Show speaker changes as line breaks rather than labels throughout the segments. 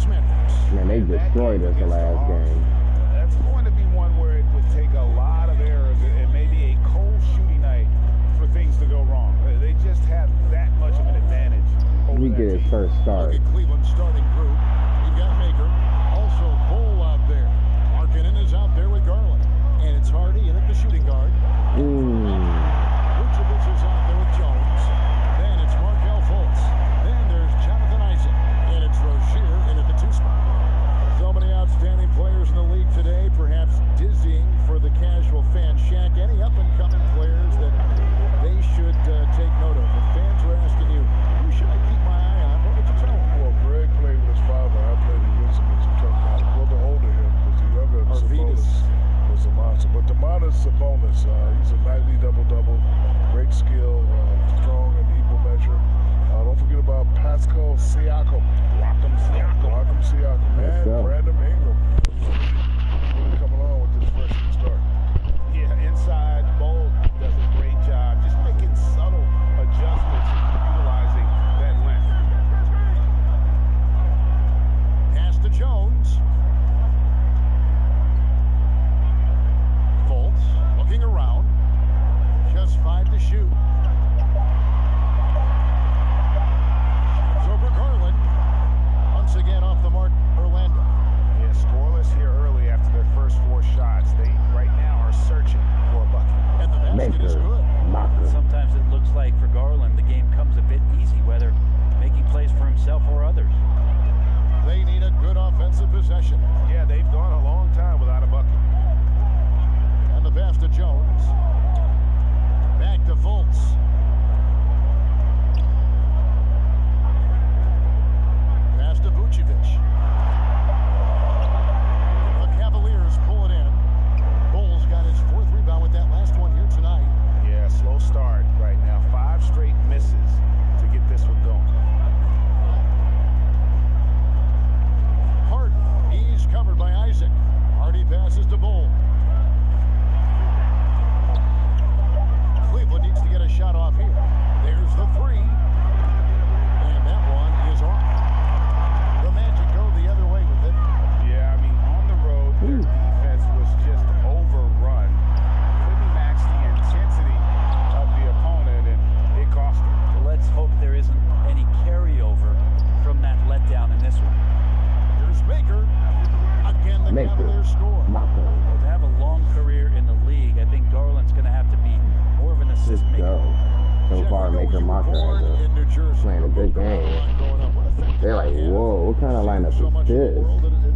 Man, they destroyed us the last game.
That's going to be one where it would take a lot of errors and maybe a cold shooting night for things to go wrong. They just have that much of an advantage.
We get his first start.
Look at Cleveland's starting group. You've got Maker, also Bull out there. Markkanen is out there with Garland. And it's Hardy in at the shooting guard. Vucevic is out there with Jones. Then it's Markelle Fultz. Then there's Jonathan Isaac. And it's Rozier in at the 2 spot. So many outstanding players in the league today. Perhaps dizzying for the casual fan. Shaq, any up-and-coming players that they should take note of? If fans were asking you, who should I keep my eye on? What would you tell them?
Well, Greg played with his father. I played against him as a tough guy. Well, the older him, because the younger Sabonis was a monster. But Domantas Sabonis, he's a nightly double-double, great skill, strong in equal measure. Don't forget about Pascal Siakam. Rock'em Siakam. And Brandon Ingram. Really coming on with this freshman start.
Yeah, inside, Bold does a great job just making subtle adjustments and utilizing that length.
Pass to Jones. Fultz looking around. Just 5 to shoot. Over Garland. Once again off the mark, Orlando.
Yeah, scoreless here early after their first 4 shots. They right now are searching for a bucket.
And the basket is good.
Sometimes it looks like for Garland the game comes a bit easy, whether making plays for himself or others.
They need a good offensive possession.
Yeah, they've gone a long time without a bucket.
And the pass to Jones. Back to Fultz. Pass to Vucevic. The Cavaliers pull it in. Bulls got his 4th rebound with that last one here tonight.
Yeah, slow start right now. 5 straight misses to get this one going.
Harden, he's covered by Isaac. Hardy passes to Bull. Cleveland needs to get a shot off here. There's the 3. And that one is off. The Magic go the other way with it.
Yeah, I mean, on the road, their defense was just overrun. Couldn't match the intensity of the opponent, and it cost them.
Let's hope there isn't any carryover from that letdown in this one.
Here's Maker. Again, the Cavaliers score.
Well, to have a long career in the league, I think Garland's going to have to be more of an assist maker.
So far, Maker Maka is playing a good game. They're like, whoa, what kind of lineup is this?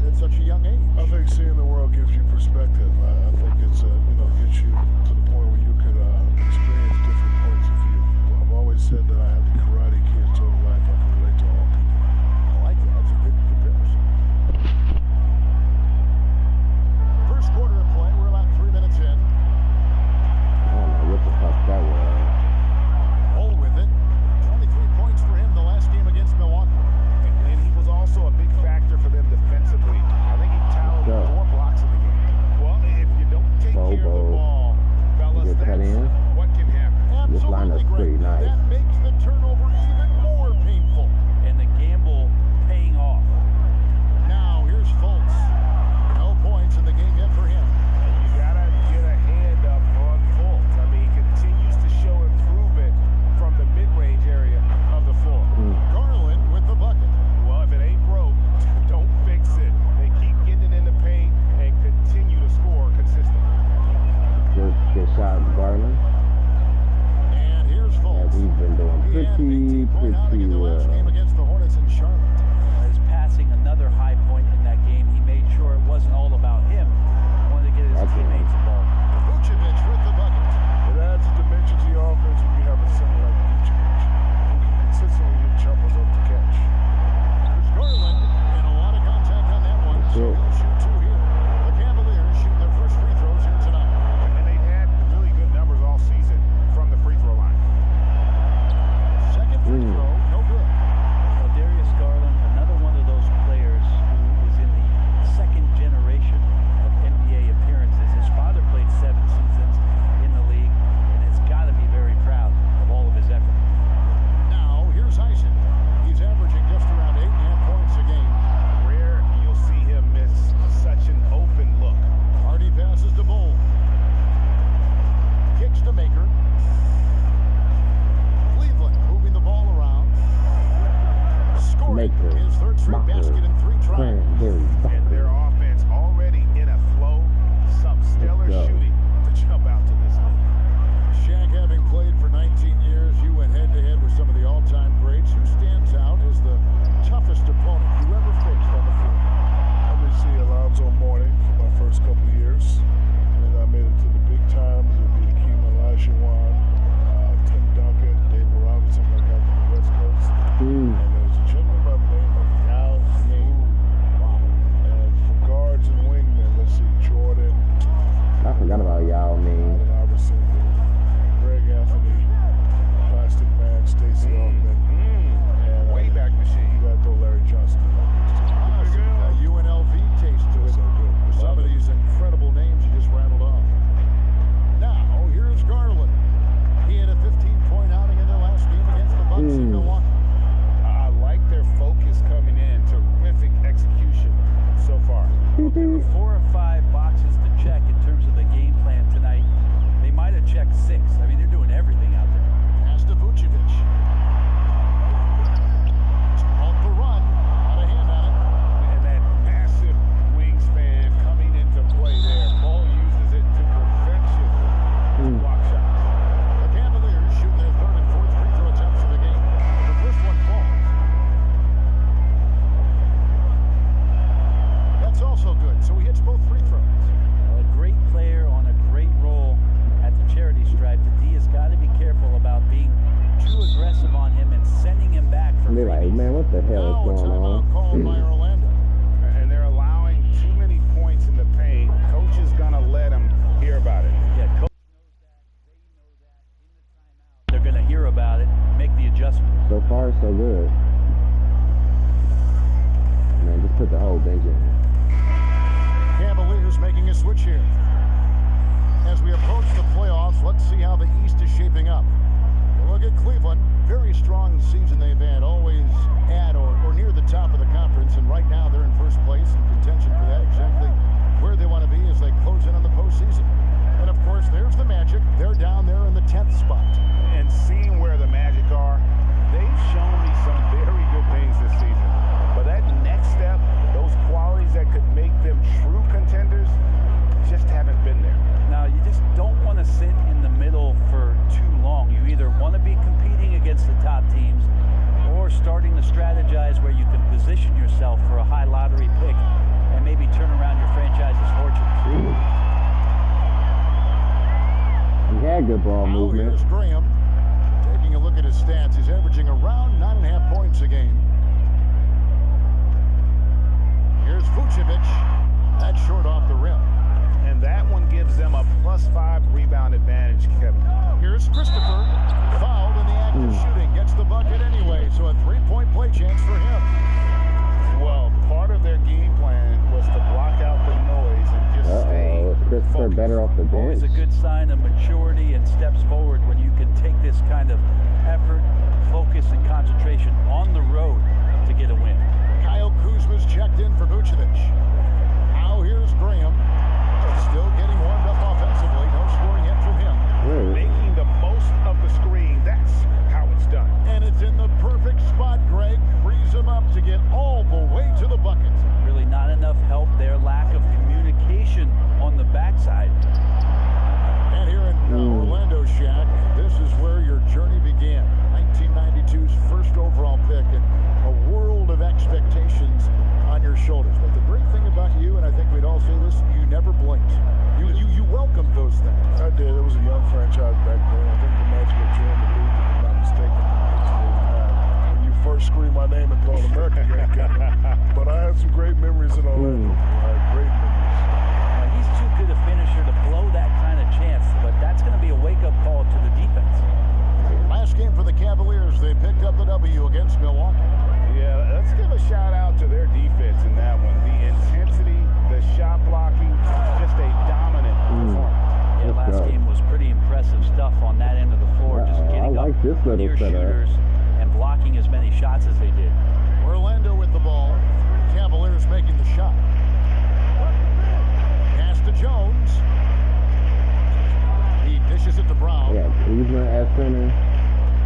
At such a young age.
I think seeing the world gives you perspective. I think it's, gets you to the point where you could experience different points of view. I've always said that I have the Karate Kid total life. I can relate to all people.
I like that. That's a good comparison. First quarter of play. We're about 3 minutes in.
I don't know what the fuck that was.
Bull with it. 23 points for him the last game against Milwaukee.
And he was also a big factor for them defensively. I think he tallied 4 blocks in the game. Well, if you don't take care of the ball, fellas, that's what can happen.
This linup's pretty nice.
That makes the turnover even more painful.
And the gamble paying off.
Now, here's Fultz. No points in the game yet for him.
You gotta get a hand up on Fultz. I mean, he continues to show improvement from the mid-range area of the floor.
Garland with the bucket.
Well, if it ain't broke, don't fix it. They keep getting it in the paint and continue to score consistently.
Good shot, Garland.
And here's Fultz.
Yeah, we've been doing pretty
well. Game against the Hornets in Charlotte.
His passing another high point in that game. He made sure it wasn't all about him. He wanted to get his teammates involved.
Vucevic with the bucket.
It adds a dimension to your offense when you have a center like Vucevic, who can consistently get jumpers up the catch.
There's Garland, and a lot of contact on that one. So he'll shoot 2 here. The Cavaliers shooting their first free throws here tonight.
And they've had really good numbers all season from the free throw line.
Second free throw, no good.
Well, Darius Garland,
straight basket in 3 tries.
And their offense already in a flow. Some stellar shooting to jump out to this league.
Shaq, having played for 19 years, you went head-to-head with some of the all-time greats. Who stands out as the toughest opponent you ever faced on the floor?
Let me see Alonzo Mourning for my first couple of years. And then I made it to the big times. It would be Hakeem Olajuwon, Tim Duncan, David Robinson, I got from the West Coast. And there was a gentleman by the name of Yao Ming. Wow. And for guards and wingmen, let's see, Jordan.
I forgot about Yao Ming.
Iverson, Greg Anthony, Plastic Man, Stacey Altman. And
Wayback Machine.
You got to throw Larry Johnson in that mix too.
UNLV taste to it.
So good.
With some of these incredible names you just rattled off. Now, here's Garland. He had a 15-point outing in their last game against the Bucks in Milwaukee.
I like their focus coming in. Terrific execution so far.
Well, there were 4 or 5 boxes to check in terms of the game plan tonight. They might have checked 6. I mean, they're doing everything out there.
Pass to Vucevic. Off the run. Got a hand on it.
And that massive wingspan coming into play there. Ball uses it to perfection. Block shots.
The Cavaliers shooting their 3rd and 4th free throw attempts of the game. The first one falls. That's also good. So he hits both free throws.
A great player on a great role at the charity stripe. The D has got to be careful about being too aggressive on him and sending him back for
They're like,
freebies.
man, what the hell
Now a
is going
timeout
on?
called by Orlando.
And they're allowing too many points in the paint. Coach is going to let them hear about it.
Yeah, coach knows that. They know that. In the timeout, they're going to hear about it, make the adjustment.
So far, so good. Man, just put the whole bench in.
Cavaliers making a switch here. As we approach the playoffs, let's see how the East is shaping up. We'll look at Cleveland. Very strong season they've had, always at or near the top of the conference, and right now they're in first place in contention for that, exactly where they want to be as they close in on the postseason. And of course, there's the Magic. They're down there in the 10th spot.
And seeing where the Magic are, they've shown me some very good things this season. But that next step, those qualities that could make them true contenders, just haven't been there.
Now, you just don't want to sit in the middle for too long. You either want to be competing against the top teams or starting to strategize where you can position yourself for a high lottery pick and maybe turn around your franchise's fortunes.
He had good ball movement.
Here's Graham. Taking a look at his stats, he's averaging around 9.5 points a game. Here's Vucevic. That's short off the rim.
And that one gives them a +5 rebound advantage, Kevin.
Here's Christopher. Fouled in the act of shooting. Gets the bucket anyway, so a 3-point play chance for him.
Well, part of their game plan was to block out the noise and just stay
Christopher better off the bench.
Always a good sign of maturity and steps forward when you can take this kind of effort, focus, and concentration on the road to get a win.
Kyle Kuzma's checked in for Vucevic. Now here's Graham. Still getting warmed up offensively. No scoring yet from him.
making the most of the screen. That's how it's done.
And it's in the perfect spot, Greg. Frees him up to get all the way to the bucket.
Really not enough help there. Lack of communication on the backside.
And here in Orlando, Shaq, this is where your journey began. 1992's first overall pick and a world of expectations on your shoulders. But the great thing about you, and I think we'd all say this, you never blinked. You welcomed those things.
I did. It was a young franchise back then. I think the Magic had joined the league, if I'm not mistaken, in 1989. When you first screamed my name at the All-American game came in. But I had some great memories in Orlando. I had great memories.
He's too good a finisher to blow that kind of chance, but that's going to be a wake-up call to the defense.
Last game for the Cavaliers, they picked up the W against Milwaukee.
Yeah, let's give a shout out to their defense in that one. The intensity, the shot blocking, just a dominant performance.
Yeah, last game was pretty impressive stuff on that end of the floor, just getting
I like
up
this little
near
setup.
shooters and blocking as many shots as they did.
Orlando with the ball. Cavaliers making the shot. Pass to Jones. He dishes it to Brown.
Yeah, Cleveland at center.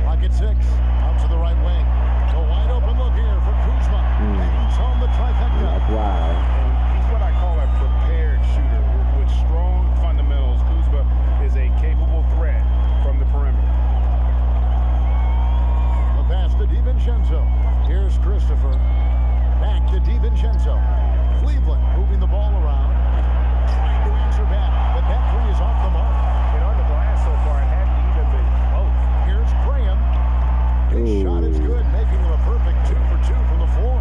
Pocket 6. Out to the right wing. A wide open look here for Kuzma. Bangs home the trifecta.
That's why.
And he's what I call a prepared shooter. With strong fundamentals, Kuzma is a capable threat from the perimeter.
The pass to DiVincenzo. Here's Christopher. Back to DiVincenzo. Cleveland moving the ball around. Trying to answer back. But that three is off the mark.
And on the glass so far, it hadn't even been close.
Here's Graham. His shot is good, making him a perfect 2 for 2 from the floor.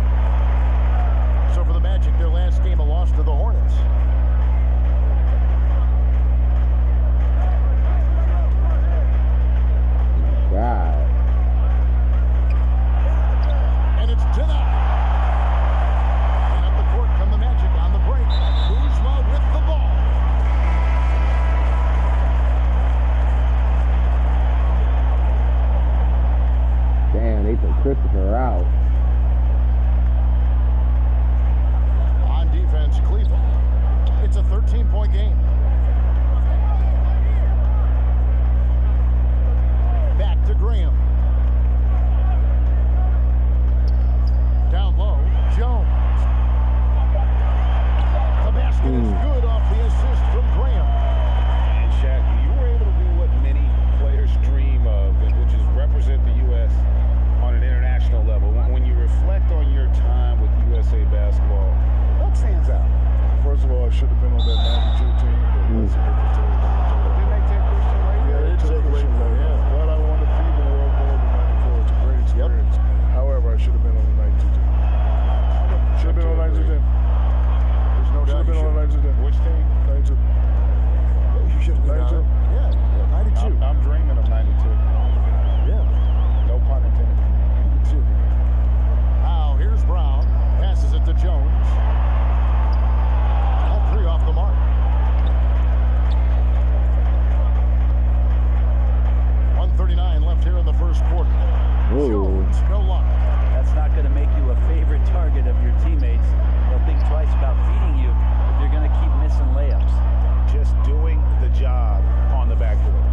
So for the Magic, their last game, a loss to the Hornets.
God.
And it's denied. And up the court come the Magic on the break. Kuzma with the ball.
Damn, they took Christopher out.
On defense, Cleveland. It's a 13-point game. Back to Graham. Down low, Jones. The basket is good off the assist from Graham.
And Shaq, you were able to do what many players dream of, which is represent the U.S. on an international level. When you reflect on your time with USA basketball, what stands out?
First of all, I should have been on that 92 team. But that's a different story.
Didn't they take Christian Laettner?
Yeah, they took Christian Laettner. But I want to be the world more than 94. It's a great experience. However, I should have been on the 92 team. Should have been on 92 team.
There's no
Should
doubt.
have been on 92 team.
Which team?
92.
You should have been
92.
on. Yeah, 92.
I'm dreaming of 92.
Yeah.
No pun intended.
Now, here's Brown. Passes it to Jones. All three off the mark. 1:39 left here in the first quarter.
Ooh.
Jones, no luck.
That's not going to make you a favorite target of your teammates. They'll think twice about feeding you if you're going to keep missing layups.
Just doing the job on the backboard.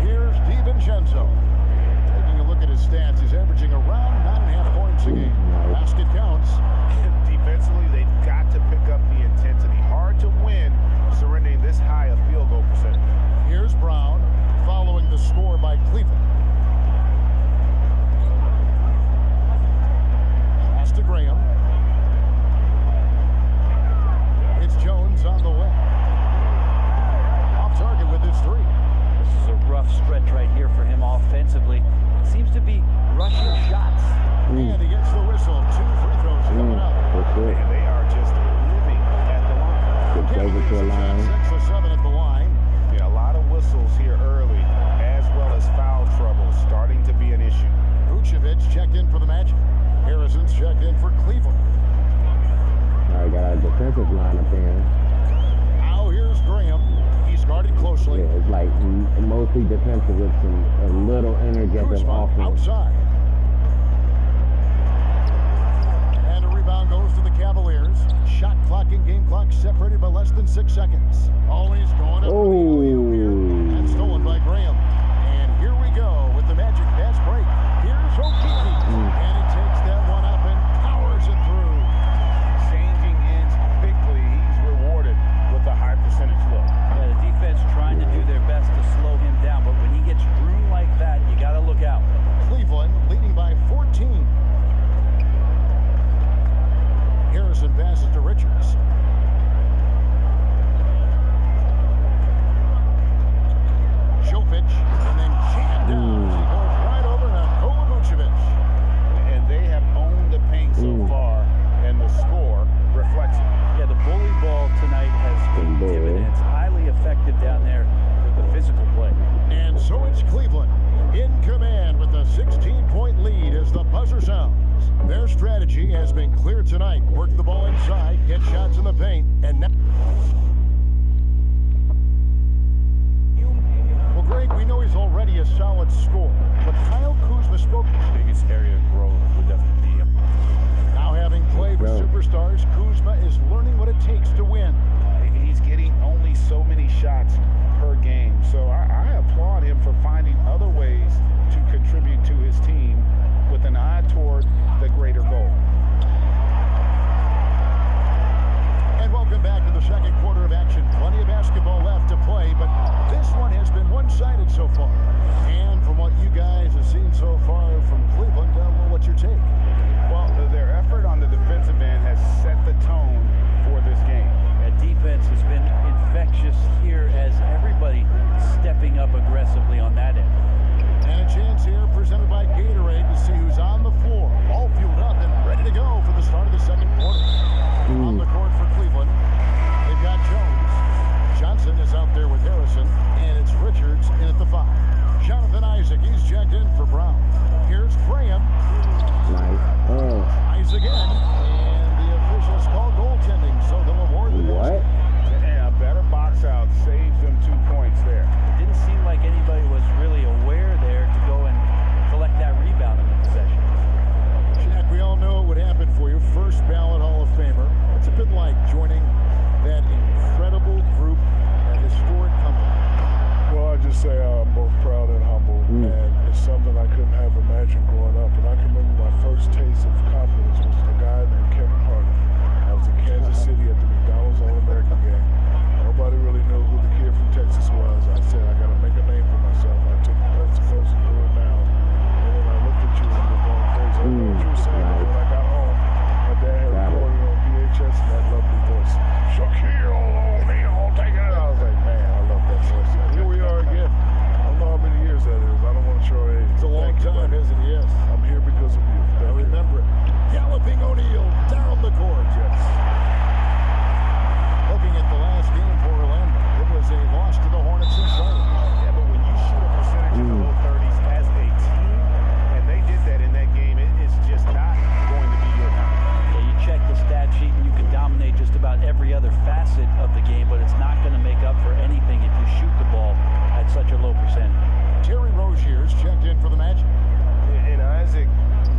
Here's DiVincenzo. Taking a look at his stats, he's averaging around 9.5 points a game. Basket counts.
Defensively, they've got to pick up the intensity. Hard to win surrendering this high a field goal percentage.
Here's Brown, following the score by Cleveland. Pass to Graham. It's Jones on the way. Off target with his three.
This is a rough stretch right here for him offensively. Seems to be rushing shots.
And he gets the whistle. 2 free throws coming up.
For sure.
And they are just living at the line.
Good
Can't
take it
believe
to a
he's
line.
at 6 or 7 at the line.
Yeah, a lot of whistles here early, as well as foul trouble starting to be an issue.
Vucevic checked in for the Magic. Harrison's checked in for Cleveland.
All right, got a defensive lineup here.
Now here's Graham. He's guarded closely.
Yeah, it's like mostly defensive with a little interjective
Kuzma
offense.
outside. And a rebound goes to the Cavaliers. Shot clock and game clock separated by less than 6 seconds. Always going up.
Oh.
And stolen by Graham. And here we go with the Magic fast break. Here's O'Keefe. And he takes that one up and powers it through.
Changing ends quickly, he's rewarded with a high percentage look.
Yeah, the defense trying to do their best to slow him down, but when he gets room like that, you got to look out.
Cleveland leading by 14. Harrison passes to Richards. Jovic, and then jammed down. He goes right over to Vucevic.
And they have owned the paint so far, and the score reflects it.
Yeah, the bully ball tonight has paid
Good ball.
dividends. Highly effective down there with the physical play.
And so it's Cleveland in command with a 16-point lead as the buzzer sounds. Their strategy has been clear tonight. Work the ball inside, get shots in the paint, and now... Well, Greg, we know he's already a solid scorer, but Kyle Kuzma spoke...
Biggest area of growth would definitely be him.
Now, having played with superstars, Kuzma is learning what it takes to win.
He's getting only so many shots per game, so I applaud him for finding other ways to contribute to his team
play, but this one has been one-sided so far. And from what you guys have seen so far from Cleveland, what's your take?
Well, their effort on the defensive end has set the tone for this game.
That defense has been infectious here as everybody stepping up aggressively on that end.
And a chance here presented by Gatorade to see who's on the floor. All fueled up and ready to go for the start of the second quarter. On the court for Cleveland, they've got Jones. Johnson is out there with Harrison, and it's Richards in at the 5. Jonathan Isaac, he's checked in for Brown. Here's Graham.
Nice. Oh.
Isaac again, and the officials call goaltending, so they'll award the
What?
And a better box out saves them 2 points there.
It didn't seem like anybody was really aware there to go and collect that rebound in the possession.
Jack, we all know what would happen for you. First ballot Hall of Famer. What's it been like joining that incredible group, that historic company?
Well, I just say I'm both proud and humbled, and it's something I couldn't have imagined growing up. And I can remember my first taste of confidence was a guy named Kevin Harden. I was in Kansas City at the McDonald's All-American game. Nobody really knew who the kid from Texas was. I said, I got to make a name for myself. I took the West Coast and threw it down. And then I looked at you and you were going crazy. I know what you were saying. But when I got home, my dad had recorded on VHS and that lovely voice. Shaquille O'Neal, take it. I was like, man, I love that voice. And here we are again. I don't know how many years that is. I don't want to show age.
It's a long time, isn't it? Yes.
I'm here because of you.
I remember it. Galloping O'Neal down the court.
Yes.
Looking at the last game for Orlando, it was a loss to the Hornets in Charlotte.
Yeah, but when you shoot a percentage in the low 30s as a team, and they did that in that game, it is just not going to be your night.
Yeah, you check the stat sheet and you can dominate just about every other facet of the game, but it's not going to make up for anything if you shoot the ball at such a low percentage.
Terry Rozier's checked in for the Magic.
And Isaac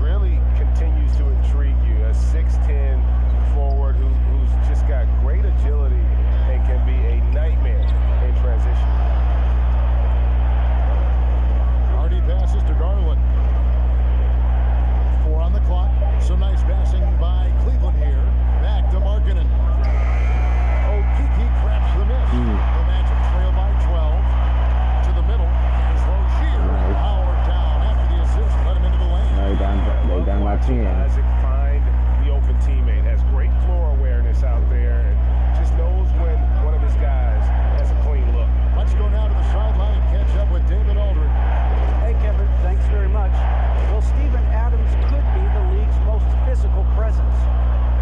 really continues to intrigue you. A 6'10 forward who's just got great agility and can be a nightmare in transition.
Hardy passes to Garland. 4 on the clock. Some nice passing by Cleveland here. Back to Markkanen. Okeke craps the miss. The Magic trail by 12. To the middle is Rozier. Power down after the assist. Let him into the lane.
They done my 10.
Isaac find the open teammate. Has great floor awareness out there and just knows when one of his guys has a clean look.
Let's go now to the sideline and catch up with David Aldridge.
Hey, Kevin, thanks very much. Well, Steven Adams could be the league's most physical presence.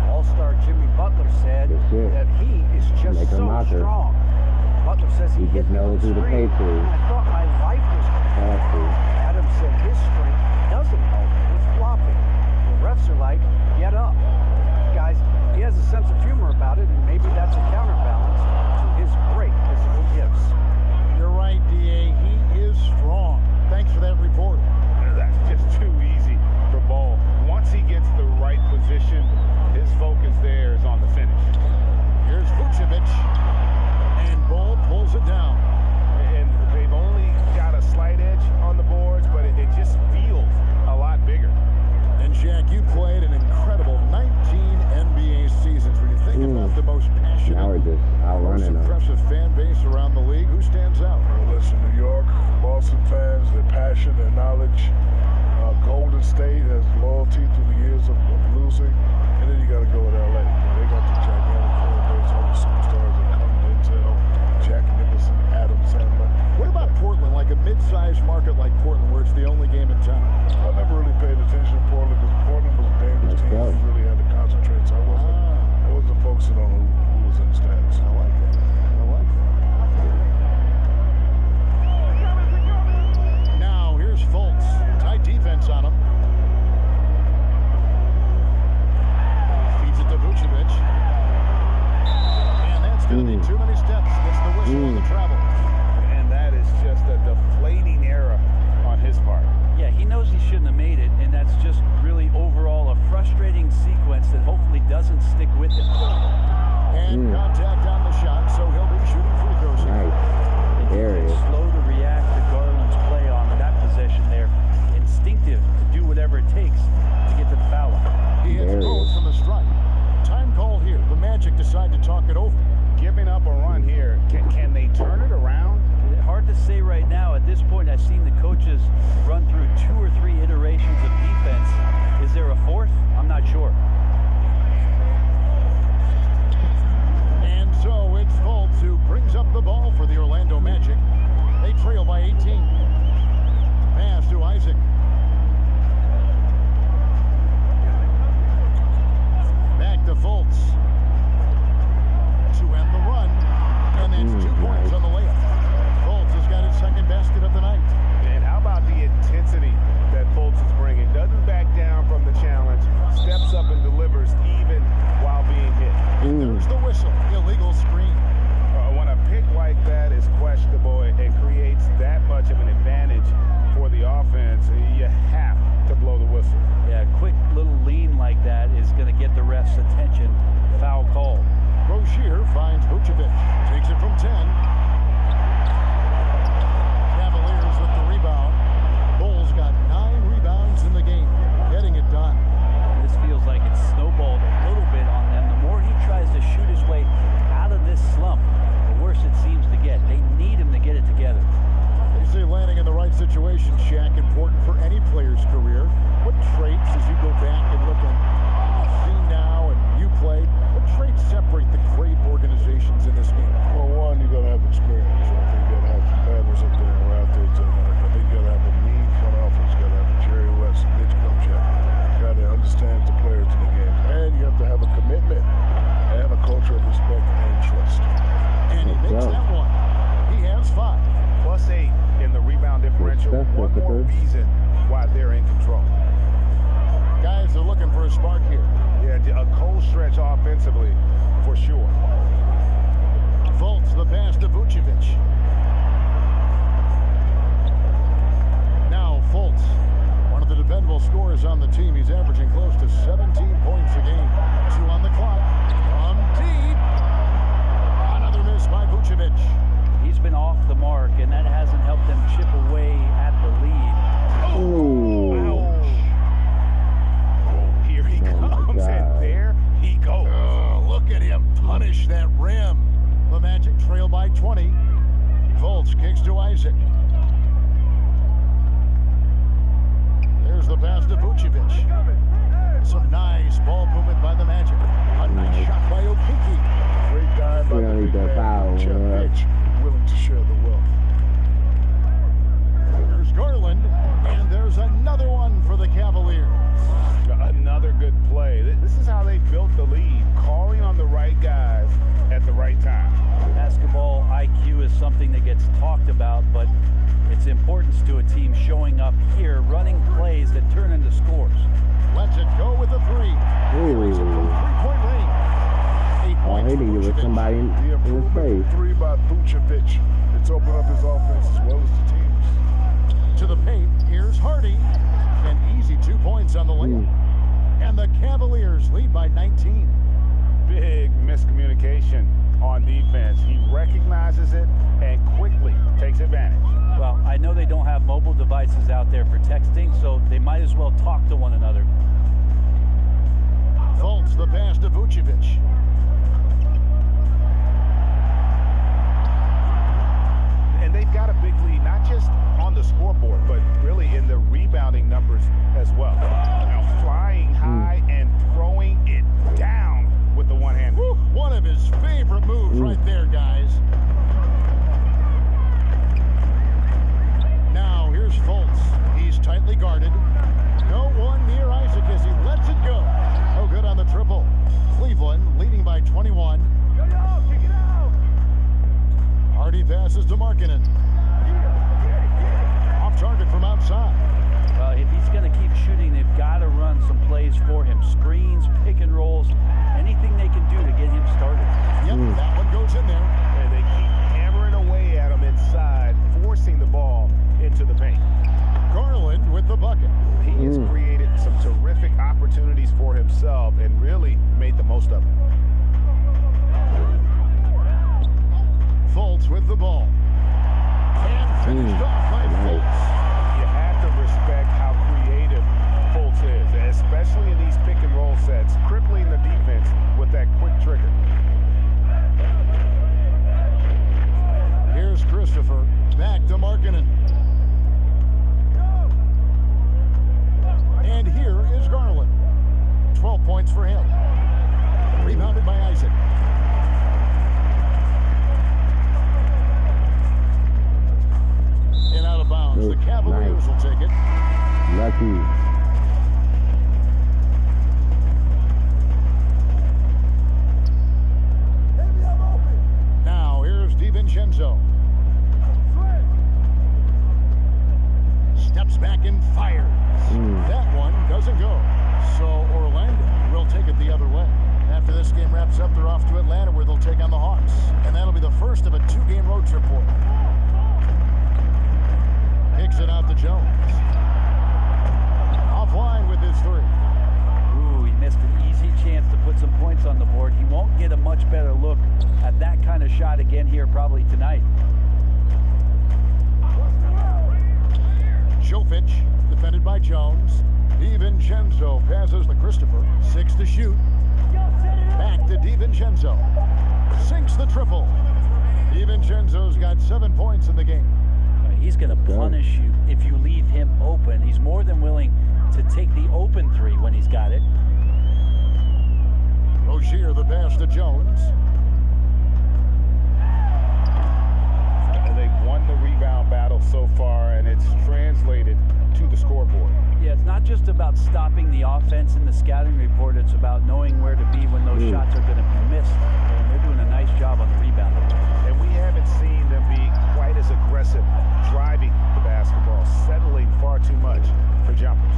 All-star Jimmy Butler said that he is just so strong. Butler says he hit
knows who to pay to.
I thought my life was Adams said his strength doesn't help with flopping. The refs are like, get up. Guys, he has a sense of humor about it, and maybe that's a counterbalance to his great physical gifts.
You're right, D.A. He is strong. Thanks for that report.
That's just too easy for Ball. Once he gets the right position, his focus there is on the finish.
Here's Vucevic, and Ball pulls it down.
And they've only got a slight edge on the boards, but it just feels a lot bigger.
And Jack, you played an incredible 19 NBA seasons. When you think about the most passionate,
Now we're just
most
outrunning them.
impressive fan base around the league, who stands out?
Well, listen, New York, Boston fans, their passion, their knowledge. Golden State has loyalty through the years of losing. And then you got to go with L.A. They got the gigantic fan base, all the superstars that come, Denzel, Jack Nicholson, Adam Sandler.
What about Portland, like a mid-sized market like Portland, where it's the only game in town?
I never really paid attention to Portland because Portland was a dangerous team. You really had to concentrate. So I wasn't focusing on who was in the stands.
I like that. I like that. Now, here's Fultz. Tight defense on him. Feeds it to Vucevic. And that's going to be too many steps. Gets the whistle on the travel.
And that is just a deflating error on his part.
Yeah, he knows he shouldn't have made it, and that's just really overall a frustrating sequence that hopefully doesn't stick with him.
And contact on the shot, so he'll be shooting free throws.
Nice. There it is.
Slow to react to Garland's play on that possession there. Instinctive to do whatever it takes to get to the foul line.
He hits both from the strike. Time call here. The Magic decide to talk it over.
giving up a run here. Can they turn it around?
Hard to say right now. At this point, I've seen the coaches run through 2 or 3 iterations of defense. Is there a fourth? I'm not sure.
And so it's Fultz who brings up the ball for the Orlando Magic. They trail by 18. Pass to Isaac. Back to Fultz. To end the run. And that's 2 points on the layup. Fultz has got his second basket of the night.
And how about the intensity that Fultz is bringing? Doesn't back down from the challenge. Steps up and delivers even while being hit.
There's the whistle. Illegal screen.
When a pick like that is questionable and creates that much of an advantage for the offense, you have to blow the whistle.
Yeah, a quick little lean like that is going to get the ref's attention. Foul call.
Rozier finds Vucevic. Takes it from 10. Cavaliers with the rebound. Bulls got 9 rebounds in the game. Getting it done.
This feels like it's snowballed a little bit on them. The more he tries to shoot his way out of this slump, the worse it seems to get. They need him to get it together.
They say landing in the right situation, Shaq, important for any player's career. What traits, as you go back and look at the scene now and you played, what traits separate the great organizations in this game?
Well, one, you got to have experience. I think you got to have competitors up there or out there. I think you got to have a mean front office. You got to have a Jerry West, Mitch Kupchak. You got to understand the players in the game. And you have to have a commitment and a culture of respect and trust.
And he makes that one. He has 5.
+8 in the rebound differential. One more reason why they're in control.
Guys are looking for a spark here.
Yeah, a cold stretch offensively for sure.
Fultz, the pass to Vucevic. Now Fultz, one of the dependable scorers on the team. He's averaging close to 17 points a game. 2 on the clock. From deep. Another miss by Vucevic.
He's been off the mark, and that hasn't helped them chip away at the lead.
Oh, here he comes, and there he goes.
Oh, look at him punish that rim. The Magic trail by 20. Fultz kicks to Isaac. There's the pass to Vucevic. Some nice ball movement by the Magic. A nice shot by Okiki.
Great guy by the big man, Jeff Mitch, willing to share the wealth.
There's Garland, and there's another one for the Cavaliers.
Another good play. This is how they built the lead, calling on the right guys at the right time.
Basketball IQ is something that gets talked about, but its importance to a team showing up here, running plays that turn into scores.
Lets it go with a 3. From 3-point range. 8 points.
Hitting it with somebody in
The
his
improvement
face.
3 by Vucevic. It's opened up his offense as well as the team's.
To the paint, here's Hardy. An easy 2 points on the layup. And the Cavaliers lead by 19.
Big miscommunication on defense. He recognizes it and quickly takes advantage.
Well, I know they don't have mobile devices out there for texting, so they might as well talk to one another.
Fultz, the pass to Vucevic.
And they've got a big lead, not just on the scoreboard, but really in the rebounding numbers as well. Now flying high and throwing it down with the one hand.
One of his favorite moves right there, guys. Now here's Fultz. He's tightly guarded. No one near Isaac as he lets it go. Oh, good on the triple. Cleveland leading by 21. Hardy passes to Markkanen. Off target from outside.
Well, if he's going to keep shooting, they've got to run some plays for him. Screens, pick and rolls, anything they can do to get him started.
Yep, that one goes in there.
And they keep hammering away at him inside, forcing the ball into the paint.
Garland with the bucket.
He has created some terrific opportunities for himself and really made the most of it.
Fultz with the ball. And finished off by Fultz.
You have to respect how creative Fultz is, especially in these pick and roll sets, crippling the defense with that quick trigger.
to Markkanen. And here is Garland. 12 points for him. Rebounded by Isaac. And out of bounds. The Cavaliers will take it.
Lucky.
Now here's DiVincenzo. Steps back and fires. That one doesn't go. So Orlando will take it the other way. After this game wraps up, they're off to Atlanta where they'll take on the Hawks. And that'll be the first of a 2-game road trip for them. Kicks it out to Jones. Offline with his 3.
Ooh, he missed an easy chance to put some points on the board. He won't get a much better look at that kind of shot again here probably tonight.
Jovic, defended by Jones. DiVincenzo passes to Christopher. 6 to shoot. Back to DiVincenzo. Sinks the triple. DiVincenzo's got 7 points in the game.
He's going to punish you if you leave him open. He's more than willing to take the open 3 when he's got it.
Rozier the pass to Jones.
And they've won the rebound battle so far, and it's translated to the scoreboard.
Yeah, it's not just about stopping the offense in the scouting report. It's about knowing where to be when those shots are going to be missed. And they're doing a nice job on the rebound.
And we haven't seen them be quite as aggressive driving the basketball, settling far too much for jumpers.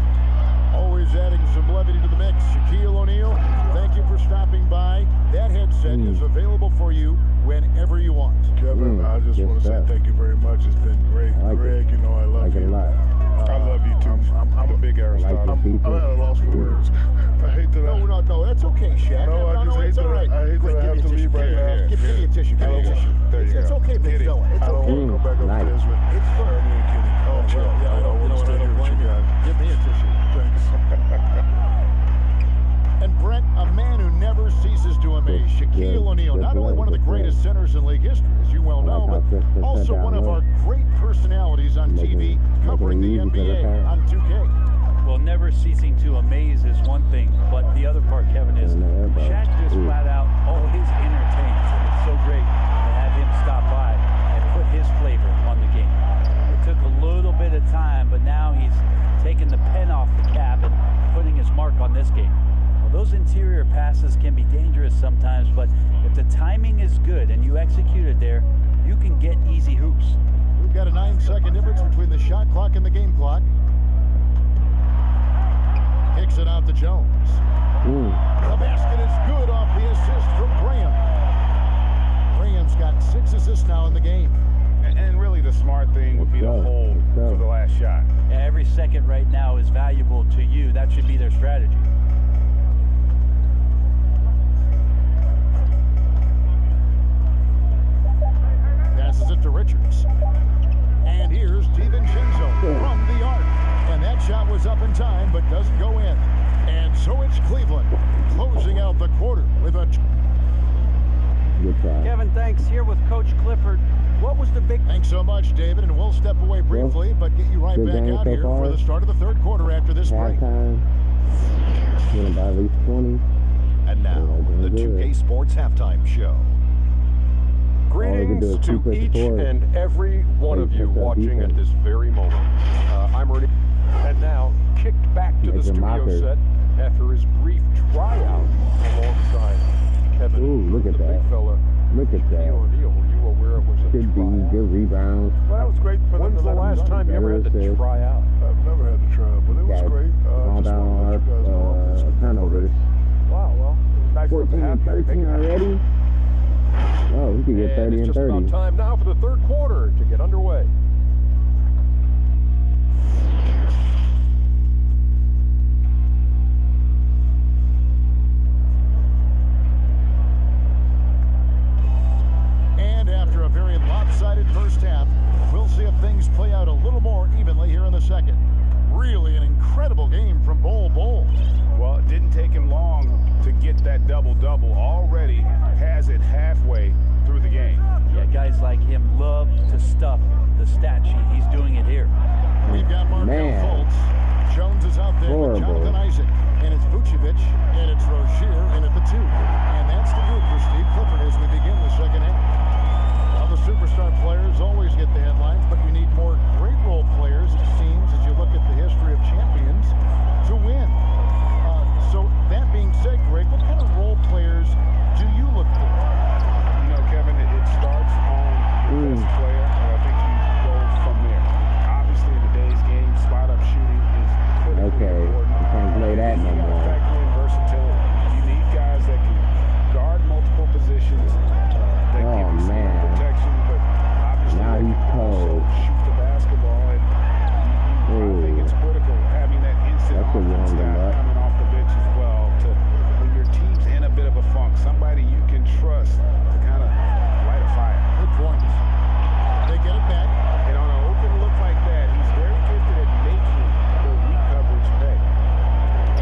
Always adding some levity to the mix. Shaquille O'Neal, thank you for stopping by. That headset is available for you whenever you want.
Kevin, I just want to say thank you very much. It's been great. Greg, you know I love you.
I love you too. I'm a big Aristotle.
I'm at a loss for words. I hate that.
No, that's okay, Shaq.
No, I just hate that.
Right.
I hate that I have to leave right now.
Give me a tissue. Give me a tissue. It's okay, big fella. It's
I don't
okay.
want to go back upstairs with
It's fun.
Ernie and Kenny. Oh, chill. I don't want to stay here with you guys.
Give me a tissue.
Thanks.
And Brent, a man who never ceases to amaze, Shaquille O'Neal, not only one of the greatest centers in league history, as you well know, but also one of our great personalities on TV, covering the NBA on 2K.
Well, never ceasing to amaze is one thing, but the other part, Kevin, is Shaq just flat out always entertains, and it's so great to have him stop by and put his flavor on the game. It took a little bit of time, but now he's taking the pen off the cap and putting his mark on this game. Well, those interior passes can be dangerous sometimes, but if the timing is good and you execute it there, you can get easy hoops.
We've got a 9-second difference between the shot clock and the game clock. Kicks it out to Jones. The basket is good off the assist from Graham. Graham's got 6 assists now in the game.
And really the smart thing would be to hold for the last shot.
Yeah, every second right now is valuable to you. That should be their strategy.
Passes it to Richards. And here's DiVincenzo from the arc. And that shot was up in time, but doesn't go in. And so it's Cleveland closing out the quarter with a...
Kevin, thanks. Here with Coach Clifford. What was the big...
Thanks so much, David. And we'll step away briefly, but get you right back out here for the start of the third quarter after this break.
Halftime. Winning by at least 20.
And now, the 2K Sports Halftime Show.
Greetings to each and every one of you watching at this very moment. I'm Ernie, and now kicked back to the studio set after his brief tryout alongside Kevin.
Ooh, look at
the
that.
Big fella.
Look at that.
Were you aware it was a
Good
tryout?
good rebounds.
Well, that was great for them. When's the last time you ever had to try out?
I've never had to try, but it was great.
All
Just
down
wanted to let you guys know this is
turnovers.
Wow, well, nice
14 and 13 already. Oh, we could get 30
it's
and
just
30.
about time now for the third quarter to get underway.
And after a very lopsided first half, we'll see if things play out a little more evenly here in the second. Really an incredible game from Bol Bol.
Well, it didn't take him long to get that double-double. Already has it halfway through the game.
Yeah, guys like him love to stuff the stat sheet. He's doing it here.
We've got Markel Fultz. Jones is out there with Jonathan Isaac. And it's Vucevic, and it's Rozier in at the 2. And that's the group for Steve Clifford as we begin the second half. Now, the superstar players always get the headlines, but you need more great role players, it seems, as you look at the history of champions, to win. So that being said, Greg, what kind of role players do you look for?
You know, Kevin, it starts on the best player, and I think you go from there. Obviously, in today's game, spot-up shooting is critically important.
You can't play that no more.
Factor in versatility. You need guys that can guard multiple positions, that give you some protection, but obviously
now he's cold.
Shoot the basketball, and I think it's critical having that instant offense guy coming off the bench as well. When your team's in a bit of a funk, somebody you can trust to kind of light a fire.
Good point. They get it back.
And on an open look like that, he's very gifted at making the weak coverage pay.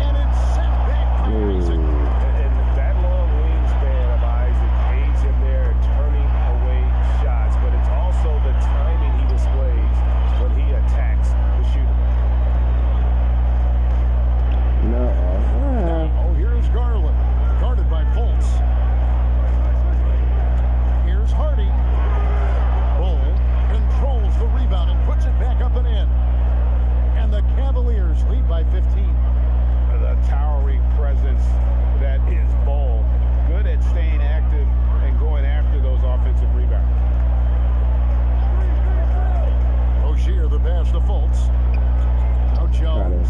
And it's sent back by Isaac.
And that long wingspan of Isaac aids him there turning away shots, but it's also the timing he displays when he attacks the shooter.
Oh, here's Garland, guarded by Fultz. Here's Hardy. Bull controls the rebound and puts it back up and in. And the Cavaliers lead by 15.
The towering presence that is Bull. Good at staying active and going after those offensive rebounds.
Rozier, the pass to Fultz. Now Jones.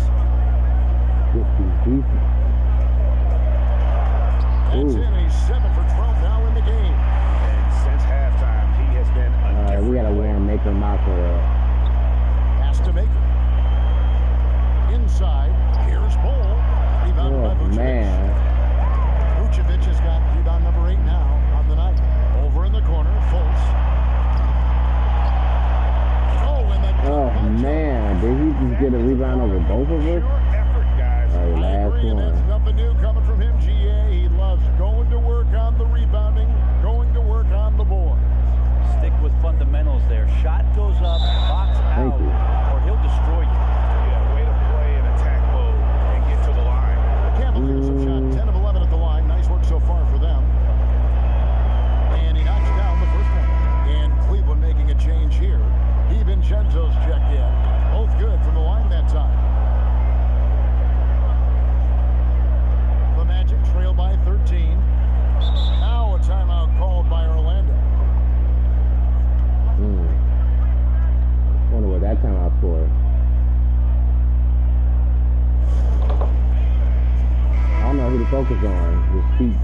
That's in. He's 7 for 12 now in the game.
And since halftime, he has been a
we got to warm Maker Maka up.
Pass to Maker. Inside. Here's Bull. Rebounded by Vucevic.
Man.
Vucevic has got rebound number 8 now on the night. Over in the corner, Fultz.
Man. Did he just get a rebound over both of us?
Last one. That's nothing new coming from him, GA. He loves going to work on the rebounding, going to work on the board.
Stick with fundamentals there. Shot goes up, box out, or he'll destroy you.
Yeah, way to play in attack mode and get to the line.
The Cavaliers have shot 10 of 11 at the line. Nice work so far for them. And he knocks down the first one. And Cleveland making a change here. DiVincenzo's checked in. Both good from the line that time. The Magic trail by 13. Now a timeout called by Orlando.
Wonder what that timeout for. I don't know who to focus on. Just keep,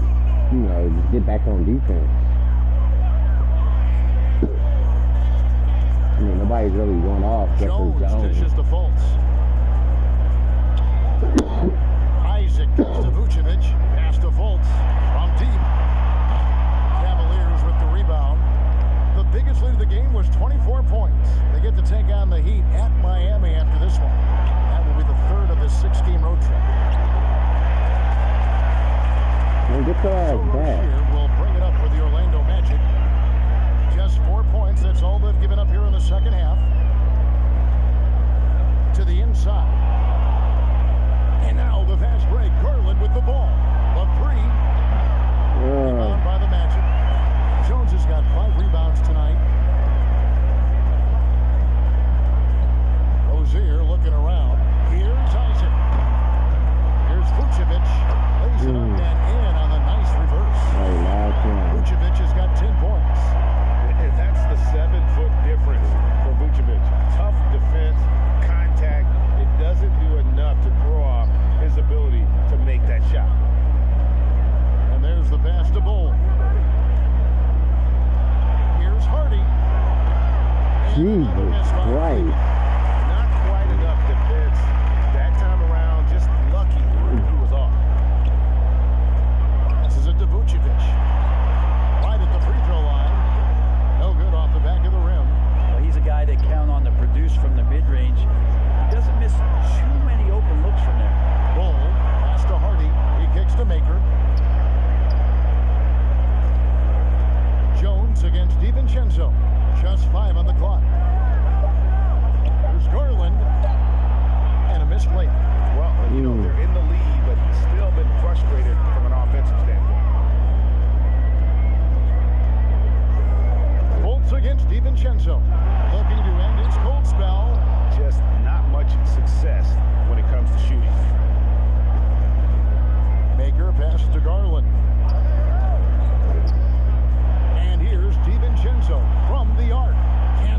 just get back on defense. I mean, nobody's really going off except for Jones.
Dishes to Fultz. Isaac gets to Vucevic. Pass to Fultz from deep. Cavaliers with the rebound. The biggest lead of the game was 24 points. They get to take on the Heat at Miami after this one. That will be the third of this 6-game road trip.
Get your ass back.
Rozier will bring it up for the Orlando Magic. Just 4 points. That's all they've given up here in the second half. To the inside. And now the fast break. Garland with the ball. A 3. Rebound by the Magic. Jones has got 5 rebounds tonight. Rozier looking around. Here's Isaac. Here's Vucevic. Lays it up and in on the nice reverse. Vucevic has got 10 points.
And that's the 7-foot difference for Vucevic. Tough defense, contact. It doesn't do enough to throw off his ability to make that shot.
And there's the pass to Bull. Here's Hardy.
Jesus Christ.
Not quite enough defense. That time around, just lucky he was off.
This is it to Vucevic. Right at the free throw line. No good off the back of the rim.
Well, he's a guy they count on to produce from the mid-range. He doesn't miss too many open looks from there.
Bull, pass to Hardy. He kicks to Maker. Jones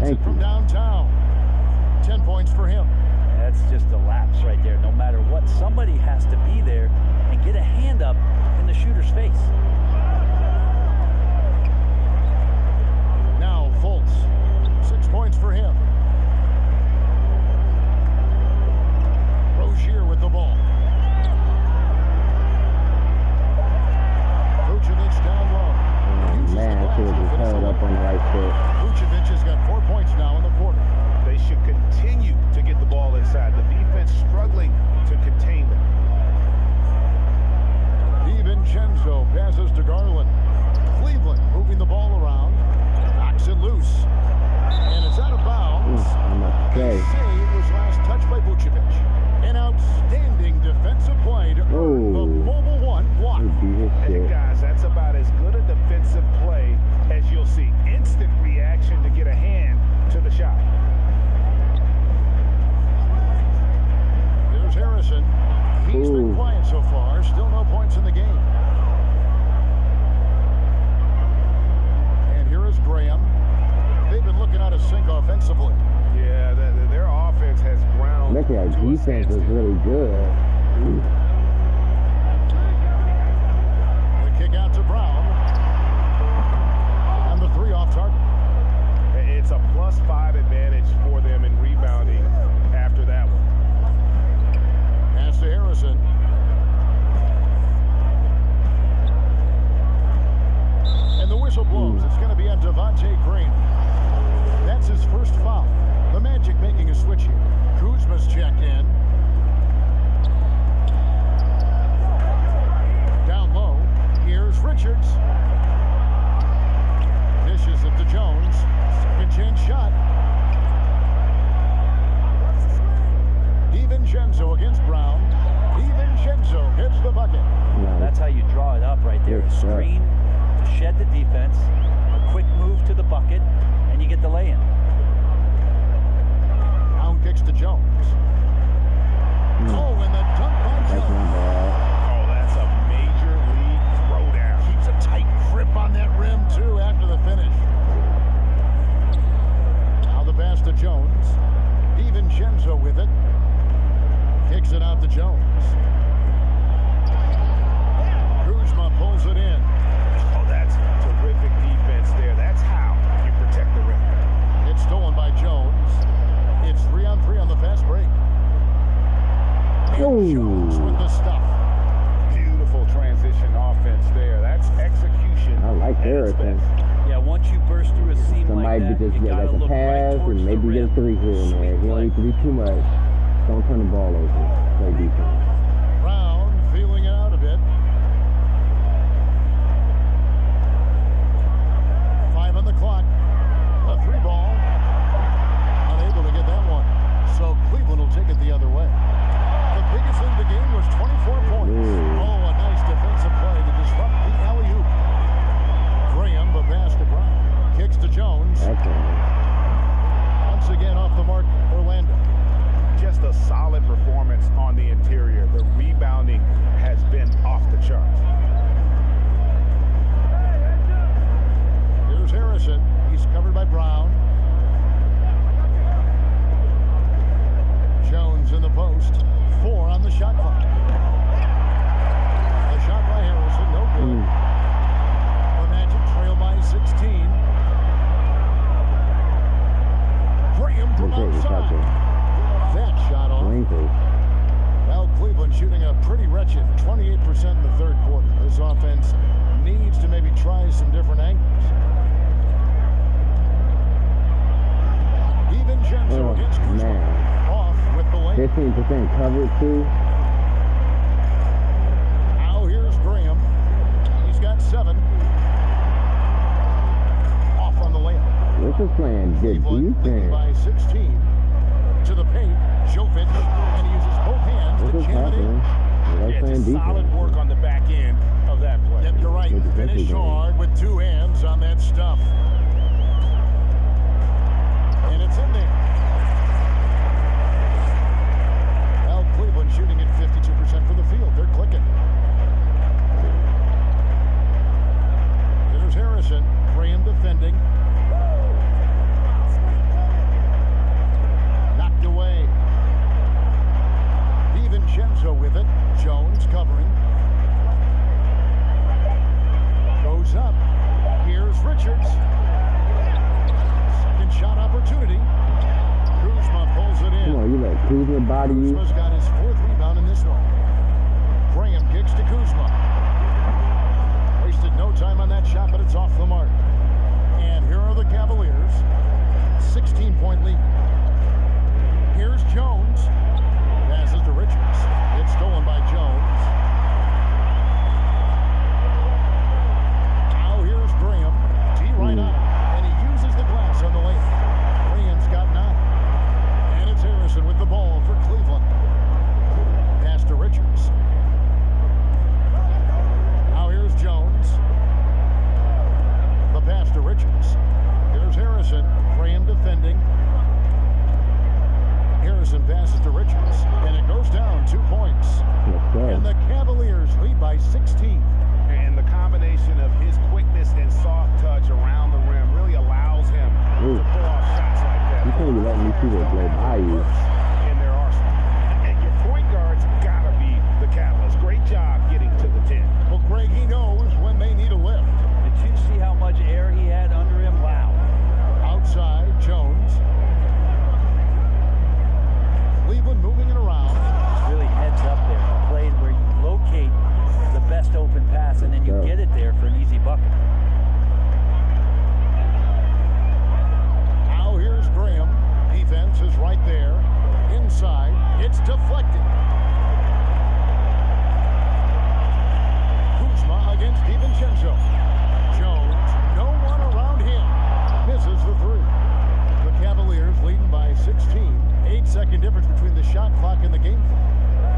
it from downtown. 10 points for him.
That's just a lapse right there. No matter what, somebody has to be there and get a hand up in the shooter's face.
Now Fultz, 6 points for him. Rozier with the ball. Vucevic down low.
Man, I should have just held up on the right foot.
Vucevic has got 4 points now in the quarter.
They should continue to get the ball inside. The defense struggling to contain them.
DiVincenzo passes to Garland. Cleveland moving the ball around. Knocks it loose. And it's out of bounds.
They
say it was last touched by Vucevic. An outstanding defensive play to earn the Mobile One block.
Hey guys, that's about as good a defensive play as you'll see. Instant reaction to get a hand to the shot.
There's Harrison. He's been quiet so far. Still no points in the game. And here is Graham. They've been looking out of sync offensively.
Yeah, their offense has ground.
Look at our defense is really good.
The kick out to Brown. And the 3 off target.
It's a +5 advantage for them in rebounding after that one.
Pass to Harrison. And the whistle blows. It's going to be on Devontae Green. That's his first foul. The Magic making a switch here. Kuzma's checked in. Down low. Here's Richards. Dishes it to Jones. Second chance shot. DiVincenzo against Brown. DiVincenzo hits the bucket.
That's how you draw it up right there. A screen to shed the defense, a quick move to the bucket, and you get the lay-in.
Brown kicks to Jones. Oh, and the dunk by Jones.
Oh, that's a major league throwdown.
Keeps a tight grip on that rim, too, after the finish. Now the pass to Jones. DiVincenzo with it. Kicks it out to Jones. Kuzma pulls it in.
Oh, that's terrific defense there. That's how you protect the rim.
It's stolen by Jones. It's 3-on-3 on the fast break. Jones with the stuff.
Beautiful transition offense there. That's execution.
I like Harrison.
Yeah, once you burst through a seam
Somebody
like that,
just
you
get
gotta
like a
look right
pass
towards
and maybe
the
get a
rim.
3 here and there. You don't need to do too much. Don't turn the ball over. Play defense.
Brown feeling it out a bit. 5 on the clock. A 3 ball. Unable to get that one. So Cleveland will take it the other way. The biggest thing of the game was 24 points. Oh, a nice defensive play to disrupt the alley-oop. Graham, the pass to Brown. Kicks to Jones. Once again off the mark, Orlando.
Just a solid performance on the interior. The rebounding has been off the charts.
Here's Harrison. He's covered by Brown. Jones in the post. 4 on the shot clock. The shot by Harrison, no good. The Magic trail by 16. Graham from outside. That shot off. Well, Cleveland shooting a pretty wretched 28% in the third quarter. This offense needs to maybe try some different angles. DiVincenzo against Kuzma. Off with the lane.
15% coverage too.
Now here's Graham. He's got 7. Off on the layup.
This is playing good
Leading by
defense.
16. To the paint, Jovic, and he uses both hands
This
to
is
jam it in.
happening. They're
It's
playing
solid
defense.
work on the back end of that play.
Yep, you're right.
Good defensive
Finish
game.
hard with 2 hands on that stuff. And it's in there. Well, Cleveland shooting at 52% from the field. They're clicking. There's Harrison. Graham defending. with it. Jones covering. Goes up. Here's Richards. Second shot opportunity. Kuzma pulls it in.
Come on, you let Kuzma body you.
Kuzma's got his 4th rebound in this one. Graham kicks to Kuzma. Wasted no time on that shot, but it's off the mark. And here are the Cavaliers. 16-point lead. Here's Jones. Passes to Richards. It's stolen by Jones. Now here's Graham. Tee right on. And he uses the glass on the lane. Graham's got 9. And it's Harrison with the ball for Cleveland. Pass to Richards. Now here's Jones. The pass to Richards. Here's Harrison. Graham defending. Harrison passes to Richards. And it goes down 2 points. And the Cavaliers lead by 16.
And the combination of his quickness and soft touch around the rim really allows him to pull off shots like that.
You can't be letting these people play by you.
In their arsenal. And your point guard's got to be the catalyst. Great job getting to the 10.
Well, Greg, he knows when they need a lift.
Did you see how much air he had under him? Wow.
Outside, Jones. Cleveland moving it around.
It's really heads up there. Played where you locate the best open pass and then you get it there for an easy bucket.
Now here's Graham. Defense is right there. Inside. It's deflected. Kuzma against DiVincenzo. Jones. No one around him. Misses the 3. The Cavaliers leading by 16. 8-second difference between the shot clock and the game clock.